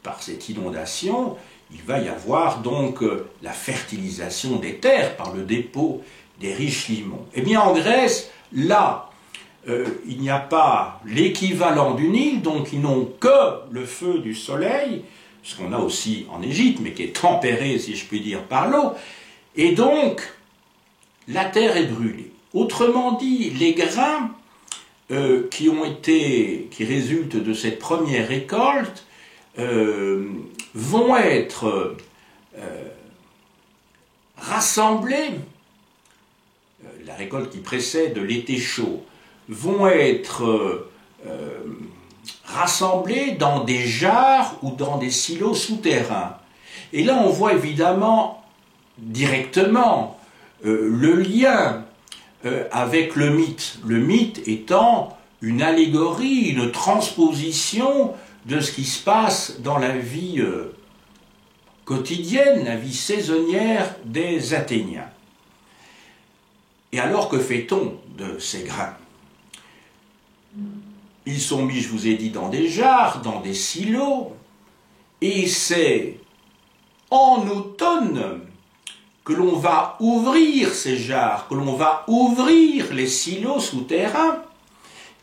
Par cette inondation, il va y avoir donc la fertilisation des terres par le dépôt des riches limons. Eh bien en Grèce, là, il n'y a pas l'équivalent du Nil, donc ils n'ont que le feu du soleil, ce qu'on a aussi en Égypte, mais qui est tempéré, si je puis dire, par l'eau, et donc la terre est brûlée. Autrement dit, les grains qui résultent de cette première récolte vont être rassemblés, la récolte qui précède l'été chaud, vont être rassemblés dans des jarres ou dans des silos souterrains. Et là, on voit évidemment directement le lien avec le mythe étant une allégorie, une transposition de ce qui se passe dans la vie quotidienne, la vie saisonnière des Athéniens. Et alors, que fait-on de ces grains? Ils sont mis, je vous ai dit, dans des jarres, dans des silos, et c'est en automne que l'on va ouvrir ces jarres, que l'on va ouvrir les silos souterrains,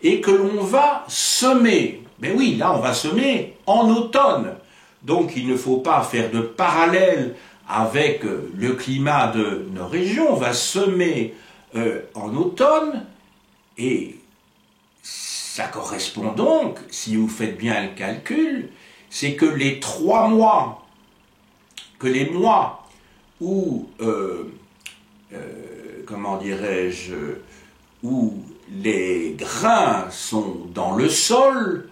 et que l'on va semer. Mais oui, là on va semer en automne. Donc il ne faut pas faire de parallèle avec le climat de nos régions. On va semer en automne, et ça correspond donc, si vous faites bien le calcul, c'est que les 3 mois, que les mois où, comment dirais-je, où les grains sont dans le sol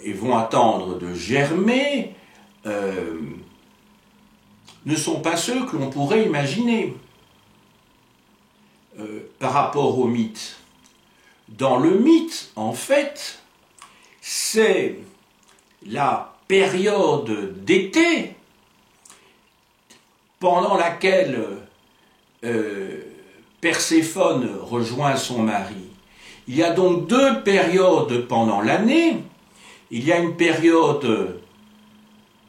et vont attendre de germer, ne sont pas ceux que l'on pourrait imaginer par rapport au mythe. Dans le mythe, en fait, c'est la période d'été pendant laquelle Perséphone rejoint son mari. Il y a donc 2 périodes pendant l'année. Il y a une période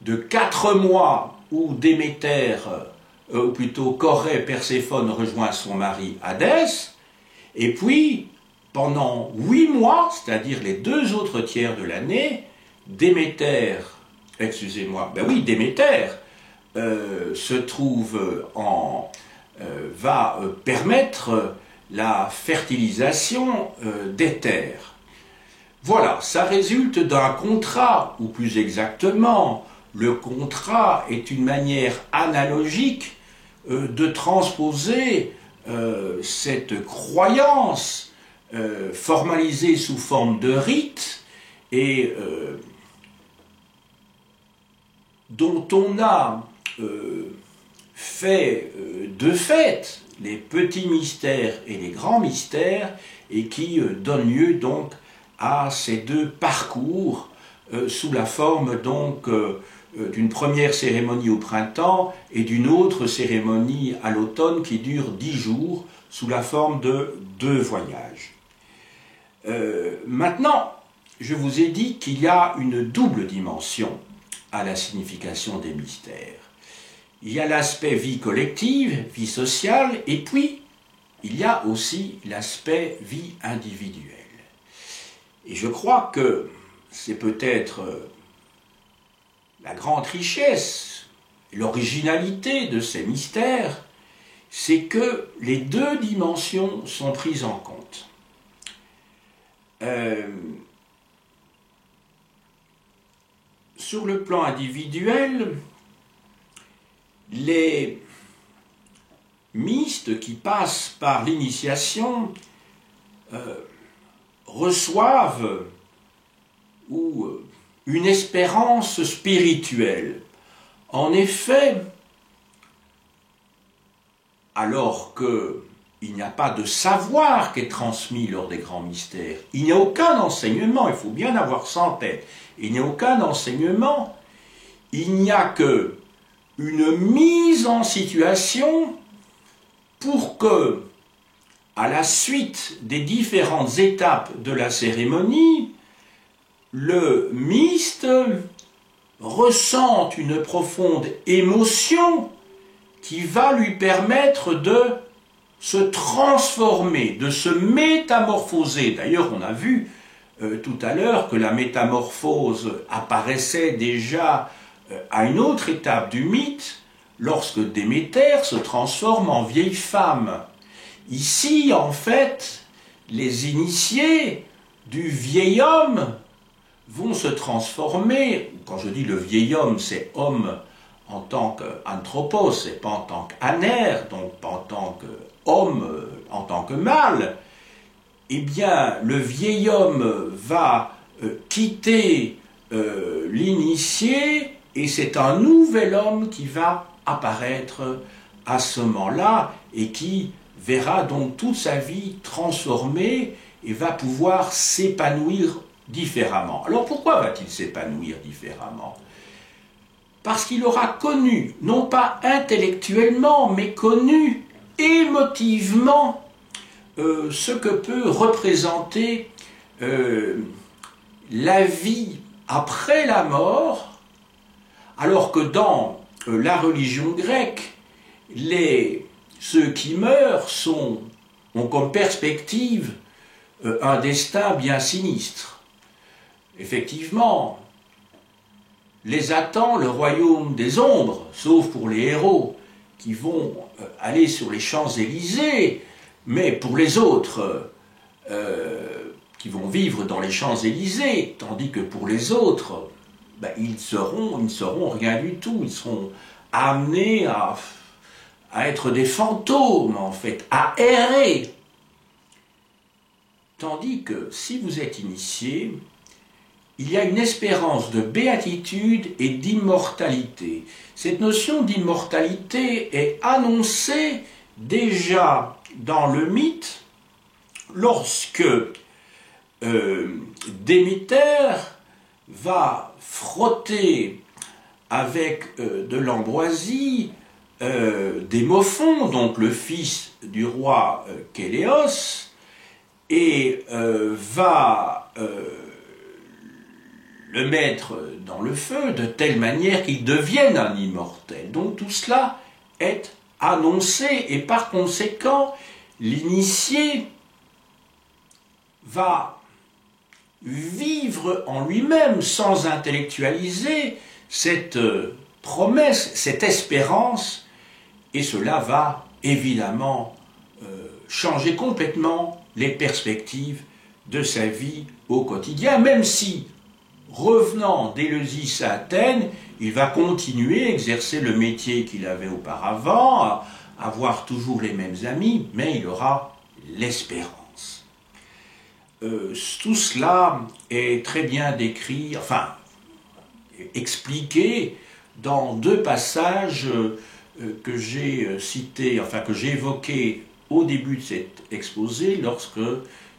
de 4 mois où Déméter, ou plutôt Corée, Perséphone rejoint son mari Hadès, et puis pendant 8 mois, c'est-à-dire les 2 autres tiers de l'année, Déméter se trouve va permettre la fertilisation des terres. Voilà, ça résulte d'un contrat, ou plus exactement, le contrat est une manière analogique de transposer cette croyance formalisée sous forme de rite et dont on a fait de fait les petits mystères et les grands mystères et qui donne lieu donc à ces 2 parcours sous la forme donc d'une première cérémonie au printemps et d'une autre cérémonie à l'automne qui dure 10 jours sous la forme de 2 voyages. Maintenant, je vous ai dit qu'il y a une double dimension à la signification des mystères. Il y a l'aspect vie collective, vie sociale, et puis il y a aussi l'aspect vie individuelle. Et je crois que c'est peut-être la grande richesse, l'originalité de ces mystères, c'est que les 2 dimensions sont prises en compte. Sur le plan individuel, les mystes qui passent par l'initiation reçoivent une espérance spirituelle. En effet, alors qu'il n'y a pas de savoir qui est transmis lors des grands mystères, il n'y a aucun enseignement, il faut bien avoir ça en tête, il n'y a aucun enseignement, il n'y a que une mise en situation pour que, à la suite des différentes étapes de la cérémonie, le myste ressente une profonde émotion qui va lui permettre de se transformer, de se métamorphoser. D'ailleurs, on a vu tout à l'heure que la métamorphose apparaissait déjà à une autre étape du mythe, lorsque Déméter se transforme en vieille femme. Ici, en fait, les initiés du vieil homme vont se transformer. Quand je dis le vieil homme, c'est homme en tant qu'anthropos, c'est pas en tant qu'aner, donc pas en tant qu'homme, en tant que mâle. Eh bien, le vieil homme va quitter l'initié et c'est un nouvel homme qui va apparaître à ce moment-là et qui verra donc toute sa vie transformée et va pouvoir s'épanouir différemment. Alors pourquoi va-t-il s'épanouir différemment? Parce qu'il aura connu, non pas intellectuellement, mais connu émotivement ce que peut représenter la vie après la mort, alors que dans la religion grecque, ceux qui meurent ont comme perspective un destin bien sinistre. Effectivement, les attend le royaume des ombres, sauf pour les héros qui vont aller sur les Champs-Élysées, mais pour les autres qui vont vivre dans les Champs-Élysées, tandis que pour les autres, ben, ils ne seront rien du tout, ils seront amenés à être des fantômes en fait, à errer. Tandis que si vous êtes initié, il y a une espérance de béatitude et d'immortalité. Cette notion d'immortalité est annoncée déjà dans le mythe lorsque Déméter va frotter avec de l'ambroisie Démophon, donc le fils du roi Kéléos, et va le mettre dans le feu de telle manière qu'il devienne un immortel. Donc tout cela est annoncé et par conséquent l'initié va vivre en lui-même sans intellectualiser cette promesse, cette espérance, et cela va évidemment changer complètement les perspectives de sa vie au quotidien, même si, revenant d'Éleusis à Athènes, il va continuer à exercer le métier qu'il avait auparavant, à avoir toujours les mêmes amis, mais il aura l'espérance. Tout cela est très bien décrit, enfin, expliqué dans deux passages que j'ai cités, enfin que j'ai évoqués au début de cet exposé, lorsque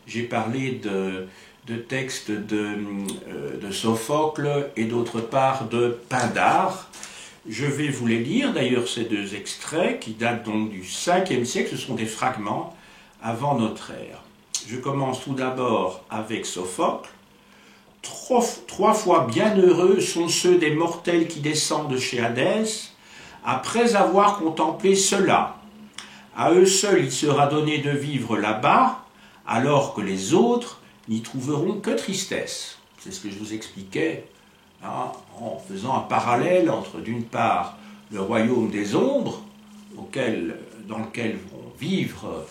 j'ai parlé de textes de Sophocle et d'autre part de Pindare. Je vais vous les lire, d'ailleurs ces deux extraits qui datent donc du 5e siècle, ce sont des fragments avant notre ère. Je commence tout d'abord avec Sophocle. Trois fois bienheureux sont ceux des mortels qui descendent chez Hadès, après avoir contemplé cela. À eux seuls il sera donné de vivre là-bas, alors que les autres n'y trouveront que tristesse. C'est ce que je vous expliquais hein, en faisant un parallèle entre d'une part le royaume des ombres, dans lequel vont vivre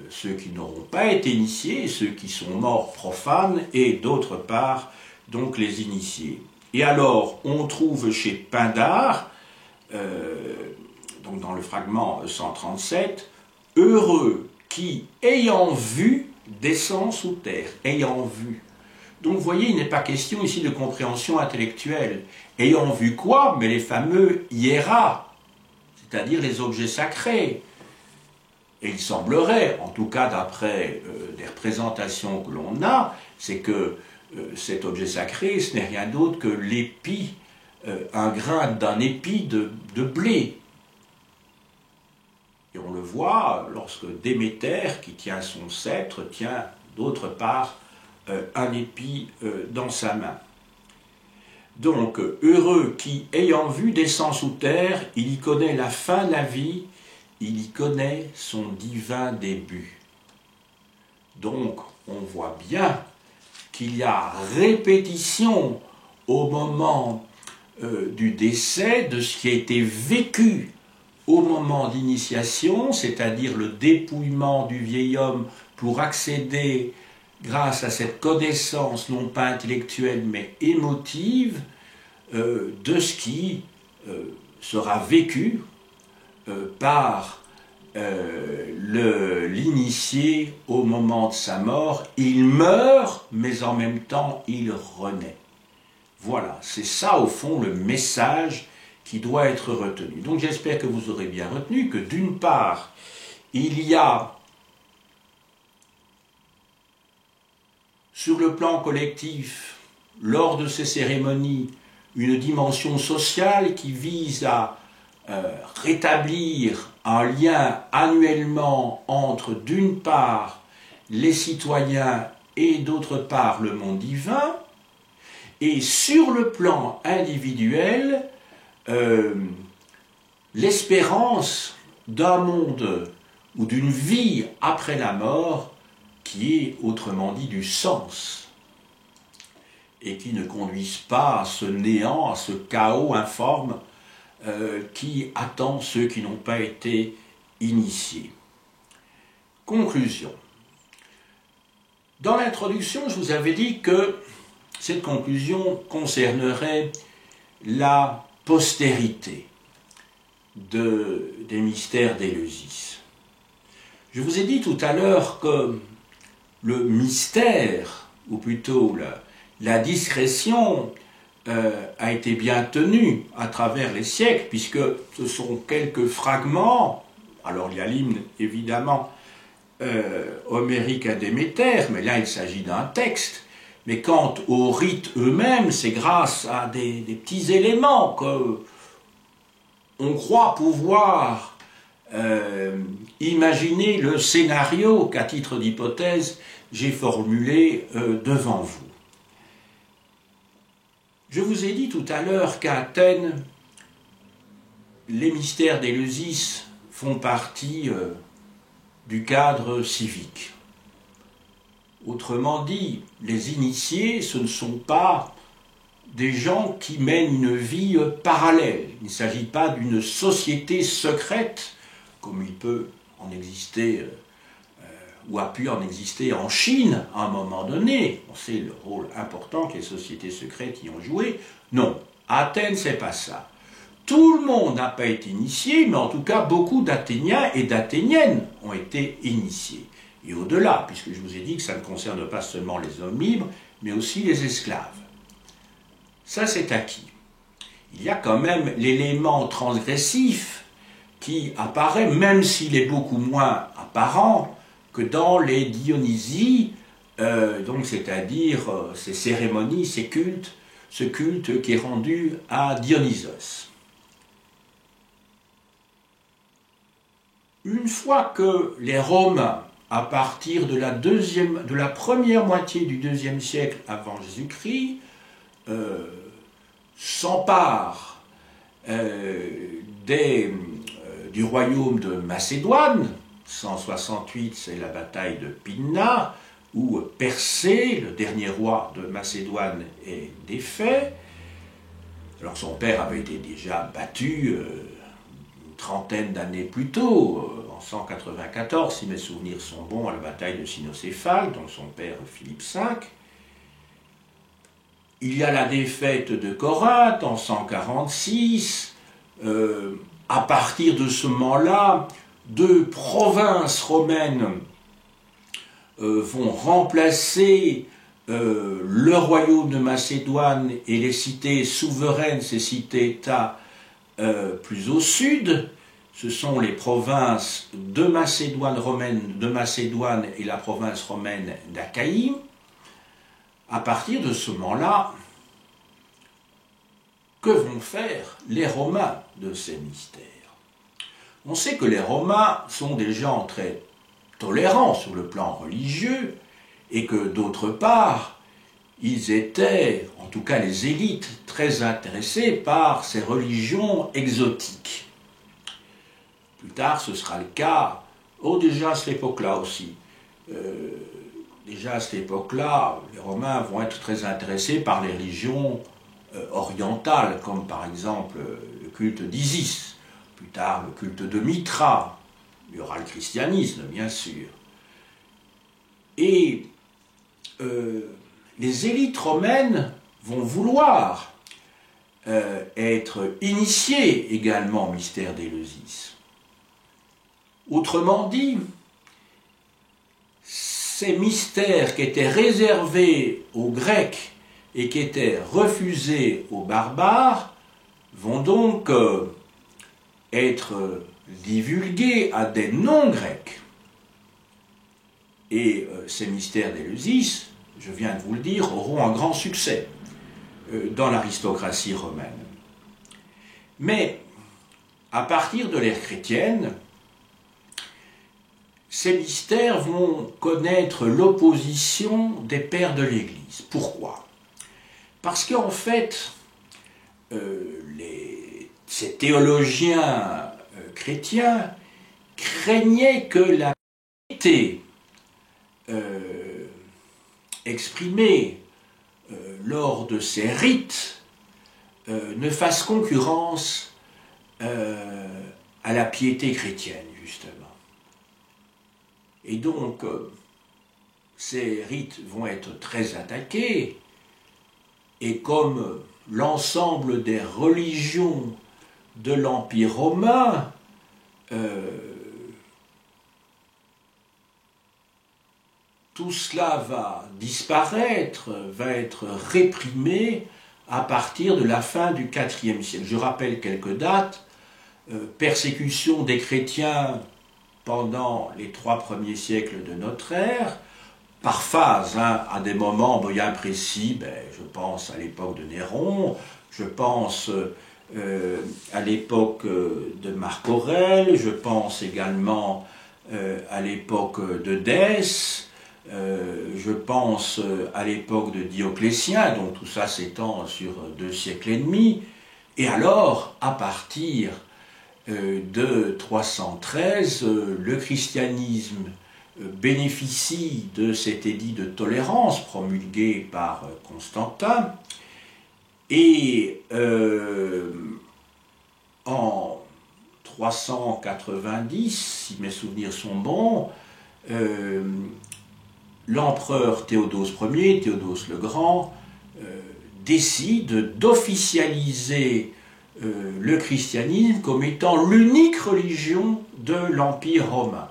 ceux qui n'auront pas été initiés, ceux qui sont morts profanes, et d'autre part donc les initiés. Et alors on trouve chez Pindare, donc dans le fragment 137, « Heureux qui, ayant vu, descend sous terre », ayant vu. Donc vous voyez, il n'est pas question ici de compréhension intellectuelle. Ayant vu quoi? Mais les fameux hiéras, c'est-à-dire les objets sacrés. Et il semblerait, en tout cas d'après des représentations que l'on a, c'est que cet objet sacré, ce n'est rien d'autre que l'épi, un grain d'un épi de blé. Et on le voit lorsque Déméter, qui tient son sceptre, tient d'autre part un épi dans sa main. Donc, heureux qui, ayant vu, descend sous terre, il y connaît la fin de la vie, il y connaît son divin début. Donc, on voit bien qu'il y a répétition au moment du décès de ce qui a été vécu au moment d'initiation, c'est-à-dire le dépouillement du vieil homme pour accéder, grâce à cette connaissance non pas intellectuelle mais émotive, de ce qui sera vécu par l'initié au moment de sa mort. Il meurt, mais en même temps il renaît. Voilà, c'est ça au fond le message qui doit être retenu. Donc j'espère que vous aurez bien retenu que d'une part, il y a sur le plan collectif, lors de ces cérémonies, une dimension sociale qui vise à rétablir un lien annuellement entre d'une part les citoyens et d'autre part le monde divin, et sur le plan individuel, l'espérance d'un monde ou d'une vie après la mort qui est autrement dit du sens et qui ne conduise pas à ce néant, à ce chaos informe qui attend ceux qui n'ont pas été initiés. Conclusion. Dans l'introduction, je vous avais dit que cette conclusion concernerait la postérité des mystères d'Éleusis. Je vous ai dit tout à l'heure que le mystère, ou plutôt la discrétion, a été bien tenue à travers les siècles, puisque ce sont quelques fragments. Alors il y a l'hymne, évidemment, homérique à Déméter, mais là il s'agit d'un texte. Mais quant aux rites eux-mêmes, c'est grâce à des petits éléments que on croit pouvoir imaginer le scénario qu'à titre d'hypothèse, j'ai formulé devant vous. Je vous ai dit tout à l'heure qu'à Athènes, les mystères d'Éleusis font partie du cadre civique. Autrement dit, les initiés, ce ne sont pas des gens qui mènent une vie parallèle. Il ne s'agit pas d'une société secrète, comme il peut en exister, ou a pu en exister en Chine à un moment donné. On sait le rôle important que les sociétés secrètes y ont joué. Non, à Athènes, c'est pas ça. Tout le monde n'a pas été initié, mais en tout cas, beaucoup d'Athéniens et d'Athéniennes ont été initiés. Et au-delà, puisque je vous ai dit que ça ne concerne pas seulement les hommes libres, mais aussi les esclaves. Ça, c'est acquis. Il y a quand même l'élément transgressif qui apparaît, même s'il est beaucoup moins apparent que dans les Dionysies, donc c'est-à-dire ces cérémonies, ces cultes, ce culte qui est rendu à Dionysos. Une fois que les Romains, à partir de la première moitié du IIe siècle avant Jésus-Christ, s'emparent du royaume de Macédoine. 168, c'est la bataille de Pydna, où Persée, le dernier roi de Macédoine, est défait. Alors son père avait été déjà battu une trentaine d'années plus tôt, en 194, si mes souvenirs sont bons, à la bataille de Cynocéphale, dont son père Philippe V. Il y a la défaite de Corinthe en 146. À partir de ce moment-là, deux provinces romaines vont remplacer le royaume de Macédoine et les cités souveraines, ces cités-États plus au sud. Ce sont les provinces de Macédoine romaine, de Macédoine et la province romaine d'Achaïe. À partir de ce moment-là, que vont faire les Romains de ces mystères? On sait que les Romains sont des gens très tolérants sur le plan religieux et que d'autre part, ils étaient, en tout cas les élites, très intéressés par ces religions exotiques. Plus tard, ce sera le cas, déjà à cette époque-là aussi. Déjà à cette époque-là, les Romains vont être très intéressés par les religions orientales, comme par exemple le culte d'Isis, plus tard le culte de Mithra, il y aura le christianisme bien sûr. Et les élites romaines vont vouloir être initiées également au mystère d'Éleusis. Autrement dit, ces mystères qui étaient réservés aux Grecs et qui étaient refusés aux barbares vont donc être divulgués à des non-grecs. Et ces mystères d'Éleusis, je viens de vous le dire, auront un grand succès dans l'aristocratie romaine. Mais à partir de l'ère chrétienne, ces mystères vont connaître l'opposition des pères de l'Église. Pourquoi? Parce qu'en fait, ces théologiens chrétiens craignaient que la piété exprimée lors de ces rites ne fasse concurrence à la piété chrétienne, justement. Et donc, ces rites vont être très attaqués, et comme l'ensemble des religions de l'Empire romain, tout cela va disparaître, va être réprimé à partir de la fin du IVe siècle. Je rappelle quelques dates. Persécution des chrétiens pendant les 3 premiers siècles de notre ère, par phase, hein, à des moments bien précis, je pense à l'époque de Néron, je pense à l'époque de Marc Aurèle, je pense également à l'époque de Dèce, je pense à l'époque de Dioclétien, donc tout ça s'étend sur 2 siècles et demi, et alors, à partir de 313, le christianisme bénéficie de cet édit de tolérance promulgué par Constantin, et en 390, si mes souvenirs sont bons, l'empereur Théodose Ier, Théodose le Grand, décide d'officialiser le christianisme comme étant l'unique religion de l'Empire romain.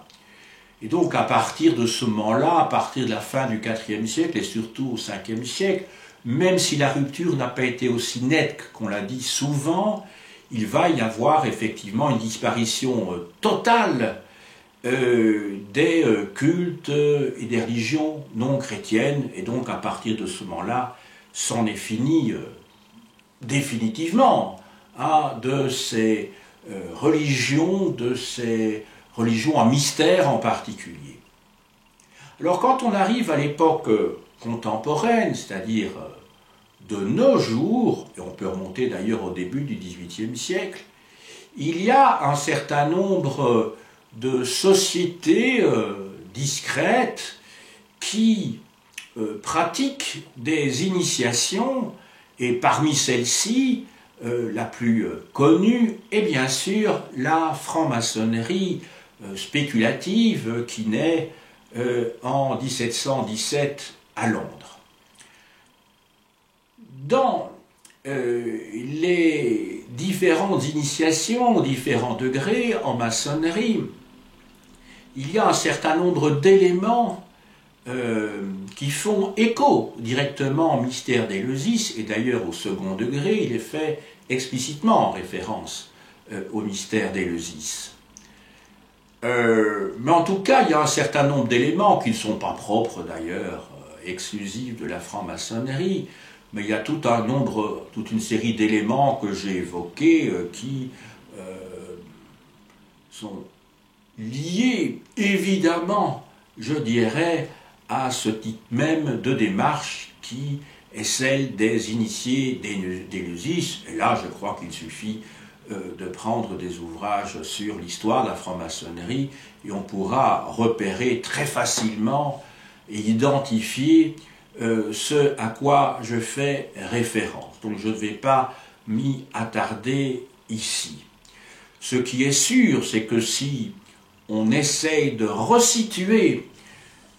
Et donc à partir de ce moment-là, à partir de la fin du IVe siècle et surtout au Ve siècle, même si la rupture n'a pas été aussi nette qu'on l'a dit souvent, il va y avoir effectivement une disparition totale des cultes et des religions non chrétiennes, et donc à partir de ce moment-là, c'en est fini définitivement de ces religions en mystère en particulier. Alors quand on arrive à l'époque contemporaine, c'est-à-dire de nos jours, et on peut remonter d'ailleurs au début du XVIIIe siècle, il y a un certain nombre de sociétés discrètes qui pratiquent des initiations, et parmi celles-ci, la plus connue est bien sûr la franc-maçonnerie spéculative qui naît en 1717 à Londres. Dans les différentes initiations, aux différents degrés en maçonnerie, il y a un certain nombre d'éléments qui font écho directement au mystère d'Éleusis, et d'ailleurs au second degré, il est fait explicitement en référence au mystère d'Éleusis. Mais en tout cas, il y a un certain nombre d'éléments qui ne sont pas propres d'ailleurs, exclusifs de la franc-maçonnerie, mais il y a toute une série d'éléments que j'ai évoqués qui sont liés évidemment, je dirais, à ce type même de démarche qui est celle des initiés d'Éleusis. Et là, je crois qu'il suffit de prendre des ouvrages sur l'histoire de la franc-maçonnerie et on pourra repérer très facilement et identifier ce à quoi je fais référence. Donc je ne vais pas m'y attarder ici. Ce qui est sûr, c'est que si on essaye de resituer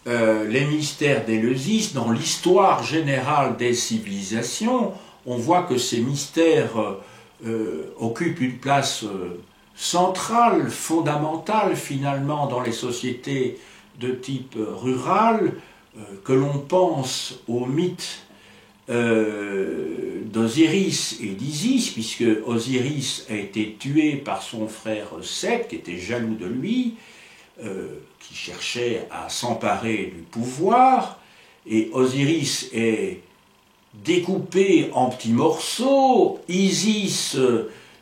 les mystères d'Éleusis dans l'histoire générale des civilisations, on voit que ces mystères occupent une place centrale, fondamentale finalement dans les sociétés de type rural, que l'on pense au mythe d'Osiris et d'Isis, puisque Osiris a été tué par son frère Seth, qui était jaloux de lui, qui cherchait à s'emparer du pouvoir, et Osiris est découpé en petits morceaux. Isis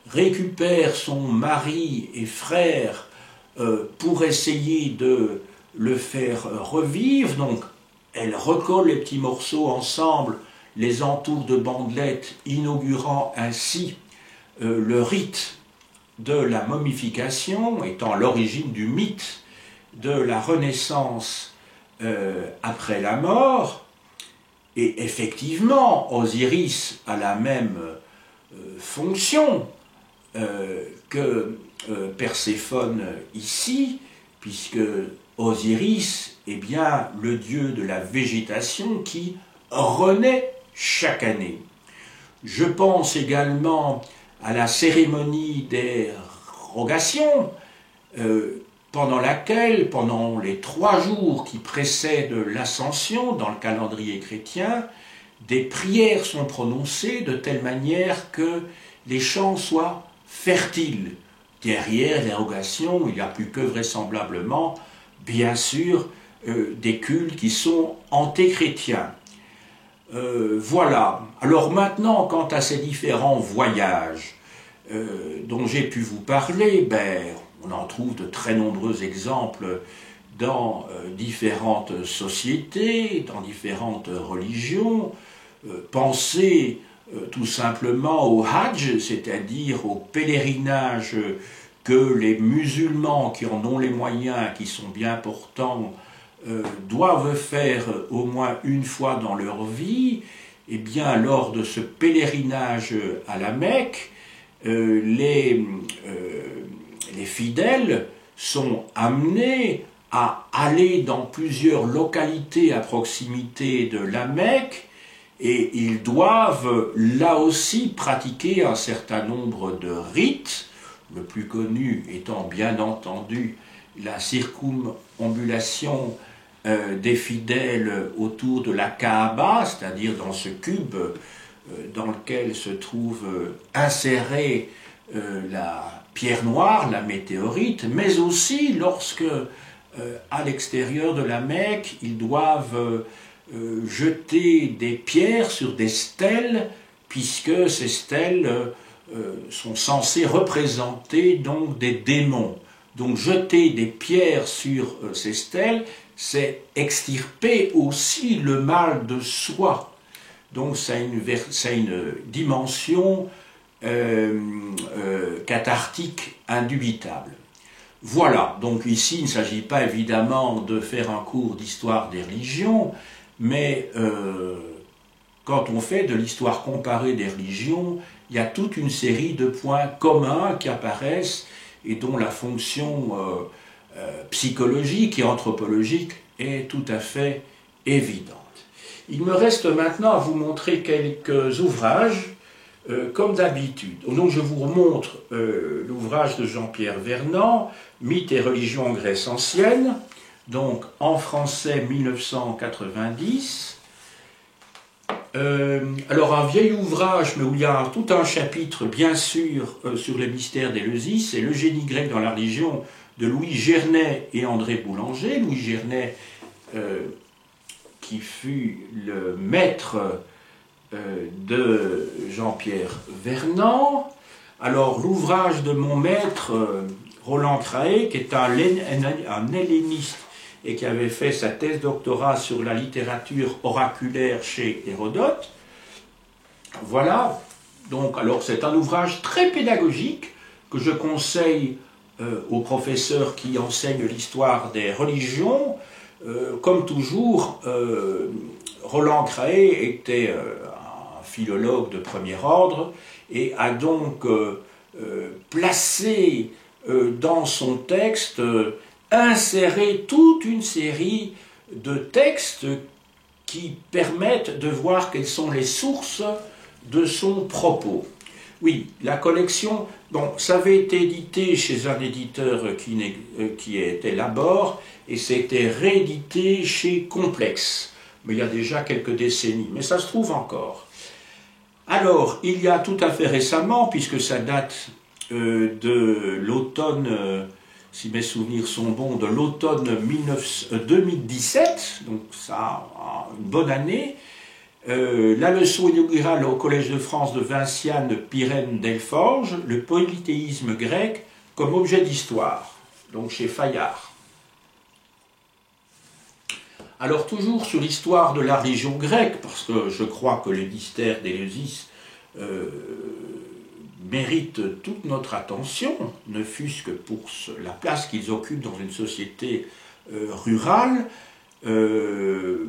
récupère son mari et frère pour essayer de le faire revivre, donc elle recolle les petits morceaux ensemble, les entoure de bandelettes, inaugurant ainsi le rite de la momification, étant l'origine du mythe de la renaissance après la mort. Et effectivement, Osiris a la même fonction que Perséphone ici, puisque Osiris est bien le dieu de la végétation qui renaît chaque année. Je pense également à la cérémonie des rogations, pendant laquelle, pendant les 3 jours qui précèdent l'Ascension dans le calendrier chrétien, des prières sont prononcées de telle manière que les champs soient fertiles. Derrière les rogations, il n'y a plus que vraisemblablement, bien sûr, des cultes qui sont antéchrétiens. Voilà. Alors maintenant, quant à ces différents voyages dont j'ai pu vous parler, on en trouve de très nombreux exemples dans différentes sociétés, dans différentes religions. Pensez tout simplement au Hajj, c'est-à-dire au pèlerinage que les musulmans qui en ont les moyens, qui sont bien portants, doivent faire au moins une fois dans leur vie. Eh bien, lors de ce pèlerinage à la Mecque, les fidèles sont amenés à aller dans plusieurs localités à proximité de la Mecque et ils doivent là aussi pratiquer un certain nombre de rites, le plus connu étant bien entendu la circumambulation des fidèles autour de la Kaaba, c'est-à-dire dans ce cube dans lequel se trouve insérée la pierre noire, la météorite, mais aussi lorsque, à l'extérieur de la Mecque, ils doivent jeter des pierres sur des stèles, puisque ces stèles sont censées représenter donc des démons. Donc jeter des pierres sur ces stèles, c'est extirper aussi le mal de soi. Donc ça a une dimension cathartique indubitable. Voilà, donc ici il ne s'agit pas évidemment de faire un cours d'histoire des religions, mais quand on fait de l'histoire comparée des religions, il y a toute une série de points communs qui apparaissent et dont la fonction psychologique et anthropologique est tout à fait évidente. Il me reste maintenant à vous montrer quelques ouvrages, comme d'habitude. Donc je vous remontre l'ouvrage de Jean-Pierre Vernant, Mythes et religions en Grèce ancienne, donc en français 1990. Alors un vieil ouvrage, mais où il y a tout un chapitre, bien sûr, sur les mystères d'Éleusis, c'est Le génie grec dans la religion de Louis Gernet et André Boulanger. Louis Gernet, qui fut le maître de Jean-Pierre Vernant. Alors l'ouvrage de mon maître, Roland Craé, qui est un helléniste et qui avait fait sa thèse doctorat sur la littérature oraculaire chez Hérodote. Voilà, donc alors c'est un ouvrage très pédagogique que je conseille aux professeurs qui enseignent l'histoire des religions. Comme toujours, Roland Craé était un philologue de premier ordre et a donc placé dans son texte inséré toute une série de textes qui permettent de voir quelles sont les sources de son propos. Oui, la collection, bon, ça avait été édité chez un éditeur qui était Labor, et c'était réédité chez Complexe, mais il y a déjà quelques décennies, mais ça se trouve encore. Alors, il y a tout à fait récemment, puisque ça date de l'automne, si mes souvenirs sont bons, de l'automne 2017, donc ça a une bonne année, la leçon inaugurale au Collège de France de Vinciane Pirenne Delforge, le polythéisme grec comme objet d'histoire, donc chez Fayard. Alors toujours sur l'histoire de la religion grecque, parce que je crois que les mystères d'Éleusis méritent toute notre attention, ne fût-ce que pour la place qu'ils occupent dans une société rurale,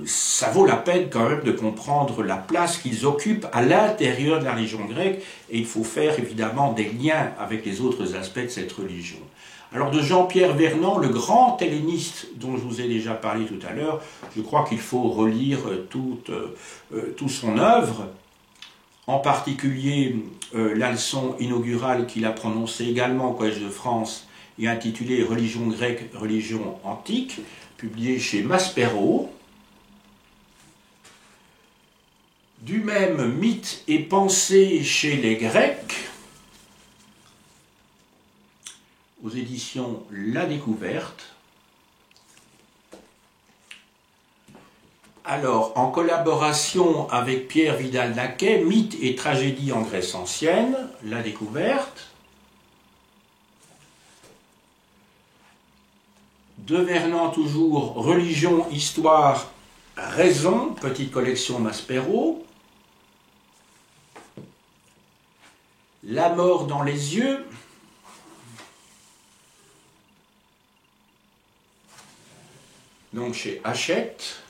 ça vaut la peine quand même de comprendre la place qu'ils occupent à l'intérieur de la religion grecque, et il faut faire évidemment des liens avec les autres aspects de cette religion. Alors de Jean-Pierre Vernant, le grand helléniste dont je vous ai déjà parlé tout à l'heure, je crois qu'il faut relire toute son œuvre. en particulier la leçon inaugurale qu'il a prononcée également au Collège de France et intitulée Religion grecque, religion antique, publiée chez Maspero. Du même mythe et pensée chez les Grecs, aux éditions La Découverte. Alors, en collaboration avec Pierre Vidal-Naquet, Mythes et tragédies en Grèce ancienne, La Découverte. De Vernant toujours, Religion, Histoire, Raison, petite collection Maspero. La mort dans les yeux. Donc chez Hachette.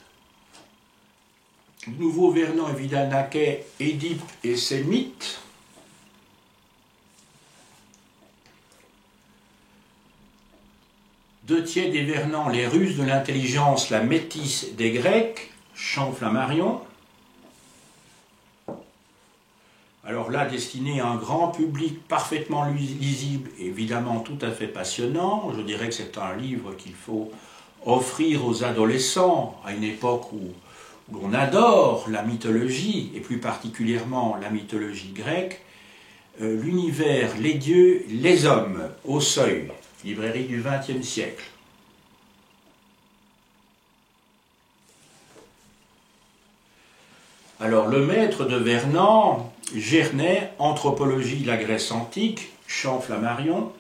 Nouveau Vernant et Vidal-Naquet, Édipe et ses mythes. De Thiède et Vernant, Les ruses de l'intelligence, la métisse des Grecs, Champ-Flammarion. Alors là, destiné à un grand public parfaitement lisible, évidemment tout à fait passionnant. Je dirais que c'est un livre qu'il faut offrir aux adolescents à une époque où l'on adore la mythologie, et plus particulièrement la mythologie grecque, l'univers, les dieux, les hommes, au seuil, librairie du XXe siècle. Alors, le maître de Vernant, Gernet, Anthropologie de la Grèce antique, Champ-Flammarion.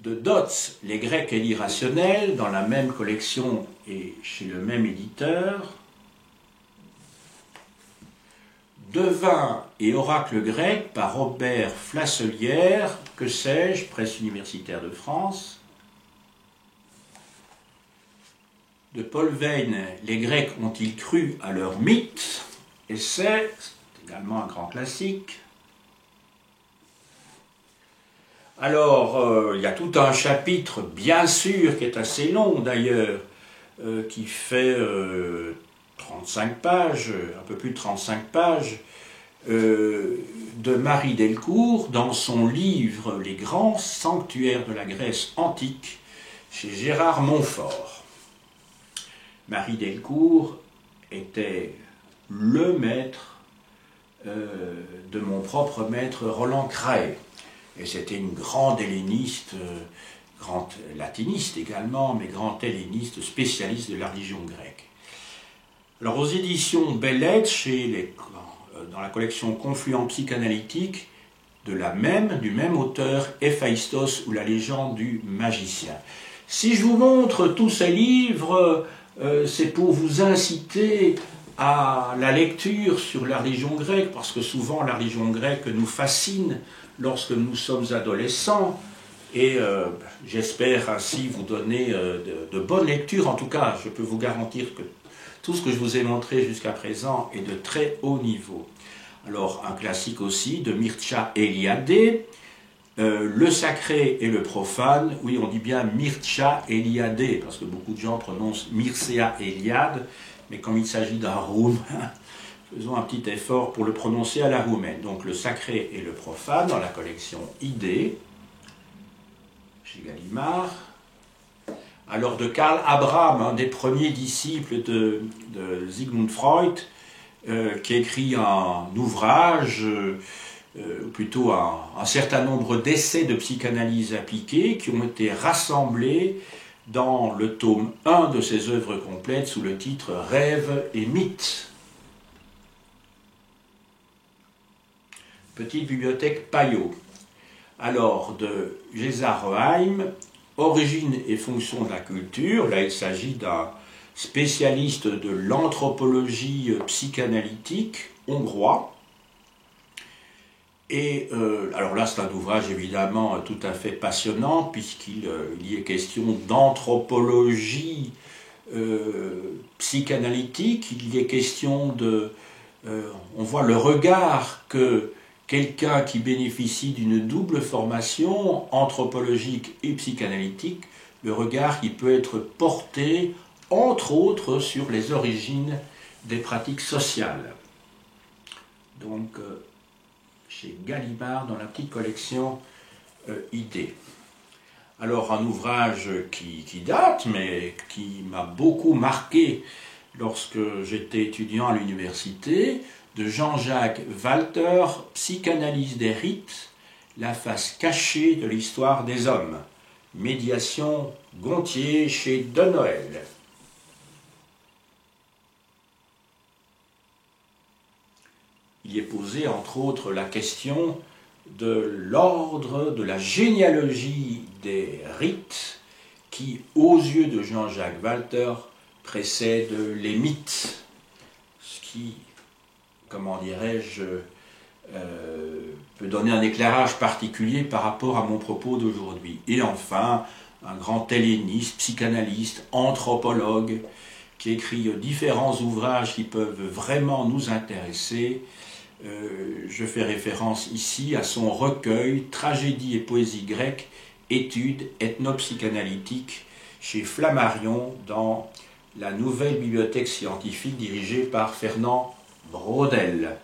De Dodds, Les Grecs et l'irrationnel, dans la même collection et chez le même éditeur. Devins et oracles grecs par Robert Flasselière, que sais-je, Presse universitaire de France. De Paul Veyne, Les Grecs ont-ils cru à leur mythe? Essai, c'est également un grand classique. Alors, il y a tout un chapitre, bien sûr, qui est assez long d'ailleurs, qui fait 35 pages, un peu plus de 35 pages, de Marie Delcourt dans son livre Les grands sanctuaires de la Grèce antique, chez Gérard Montfort. Marie Delcourt était le maître de mon propre maître Roland Craé. Et c'était une grande helléniste, grande latiniste également, mais grande helléniste, spécialiste de la religion grecque. Alors aux éditions Belletz, dans la collection Confluent psychanalytique, du même auteur, Héphaïstos ou la légende du magicien. Si je vous montre tous ces livres, c'est pour vous inciter à la lecture sur la religion grecque, parce que souvent la religion grecque nous fascine lorsque nous sommes adolescents, et j'espère ainsi vous donner de bonnes lectures. En tout cas, je peux vous garantir que tout ce que je vous ai montré jusqu'à présent est de très haut niveau. Alors, un classique aussi de Mircea Eliade, le sacré et le profane. Oui, on dit bien Mircea Eliade, parce que beaucoup de gens prononcent Mircea Eliade, mais comme il s'agit d'un roumain, faisons un petit effort pour le prononcer à la roumaine. Donc le sacré et le profane dans la collection Idées, chez Gallimard. Alors de Karl Abraham, un des premiers disciples de Sigmund Freud, qui écrit un ouvrage, plutôt un certain nombre d'essais de psychanalyse appliquée qui ont été rassemblés dans le tome 1 de ses œuvres complètes sous le titre Rêves et mythes. Petite bibliothèque Payot. Alors, de Géza Reheim, Origine et fonction de la culture. Là, il s'agit d'un spécialiste de l'anthropologie psychanalytique hongrois. Et alors là, c'est un ouvrage évidemment tout à fait passionnant, puisqu'il y est question d'anthropologie psychanalytique. Il y est question de... on voit le regard que quelqu'un qui bénéficie d'une double formation anthropologique et psychanalytique, le regard qui peut être porté, entre autres, sur les origines des pratiques sociales. Donc, chez Gallimard, dans la petite collection Idées. Alors, un ouvrage qui date, mais qui m'a beaucoup marqué lorsque j'étais étudiant à l'université, de Jean-Jacques Walter, Psychanalyse des rites, la face cachée de l'histoire des hommes. Médiation Gontier chez De Noël. Il y est posé, entre autres, la question de l'ordre, de la généalogie des rites qui, aux yeux de Jean-Jacques Walter, précèdent les mythes. Ce qui, comment dirais-je, peut donner un éclairage particulier par rapport à mon propos d'aujourd'hui. Et enfin, un grand helléniste, psychanalyste, anthropologue, qui écrit différents ouvrages qui peuvent vraiment nous intéresser. Je fais référence ici à son recueil Tragédie et poésie grecque, études ethnopsychanalytiques chez Flammarion dans la nouvelle bibliothèque scientifique dirigée par Fernand Braudel.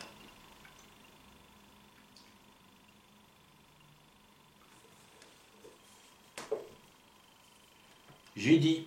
J'ai dit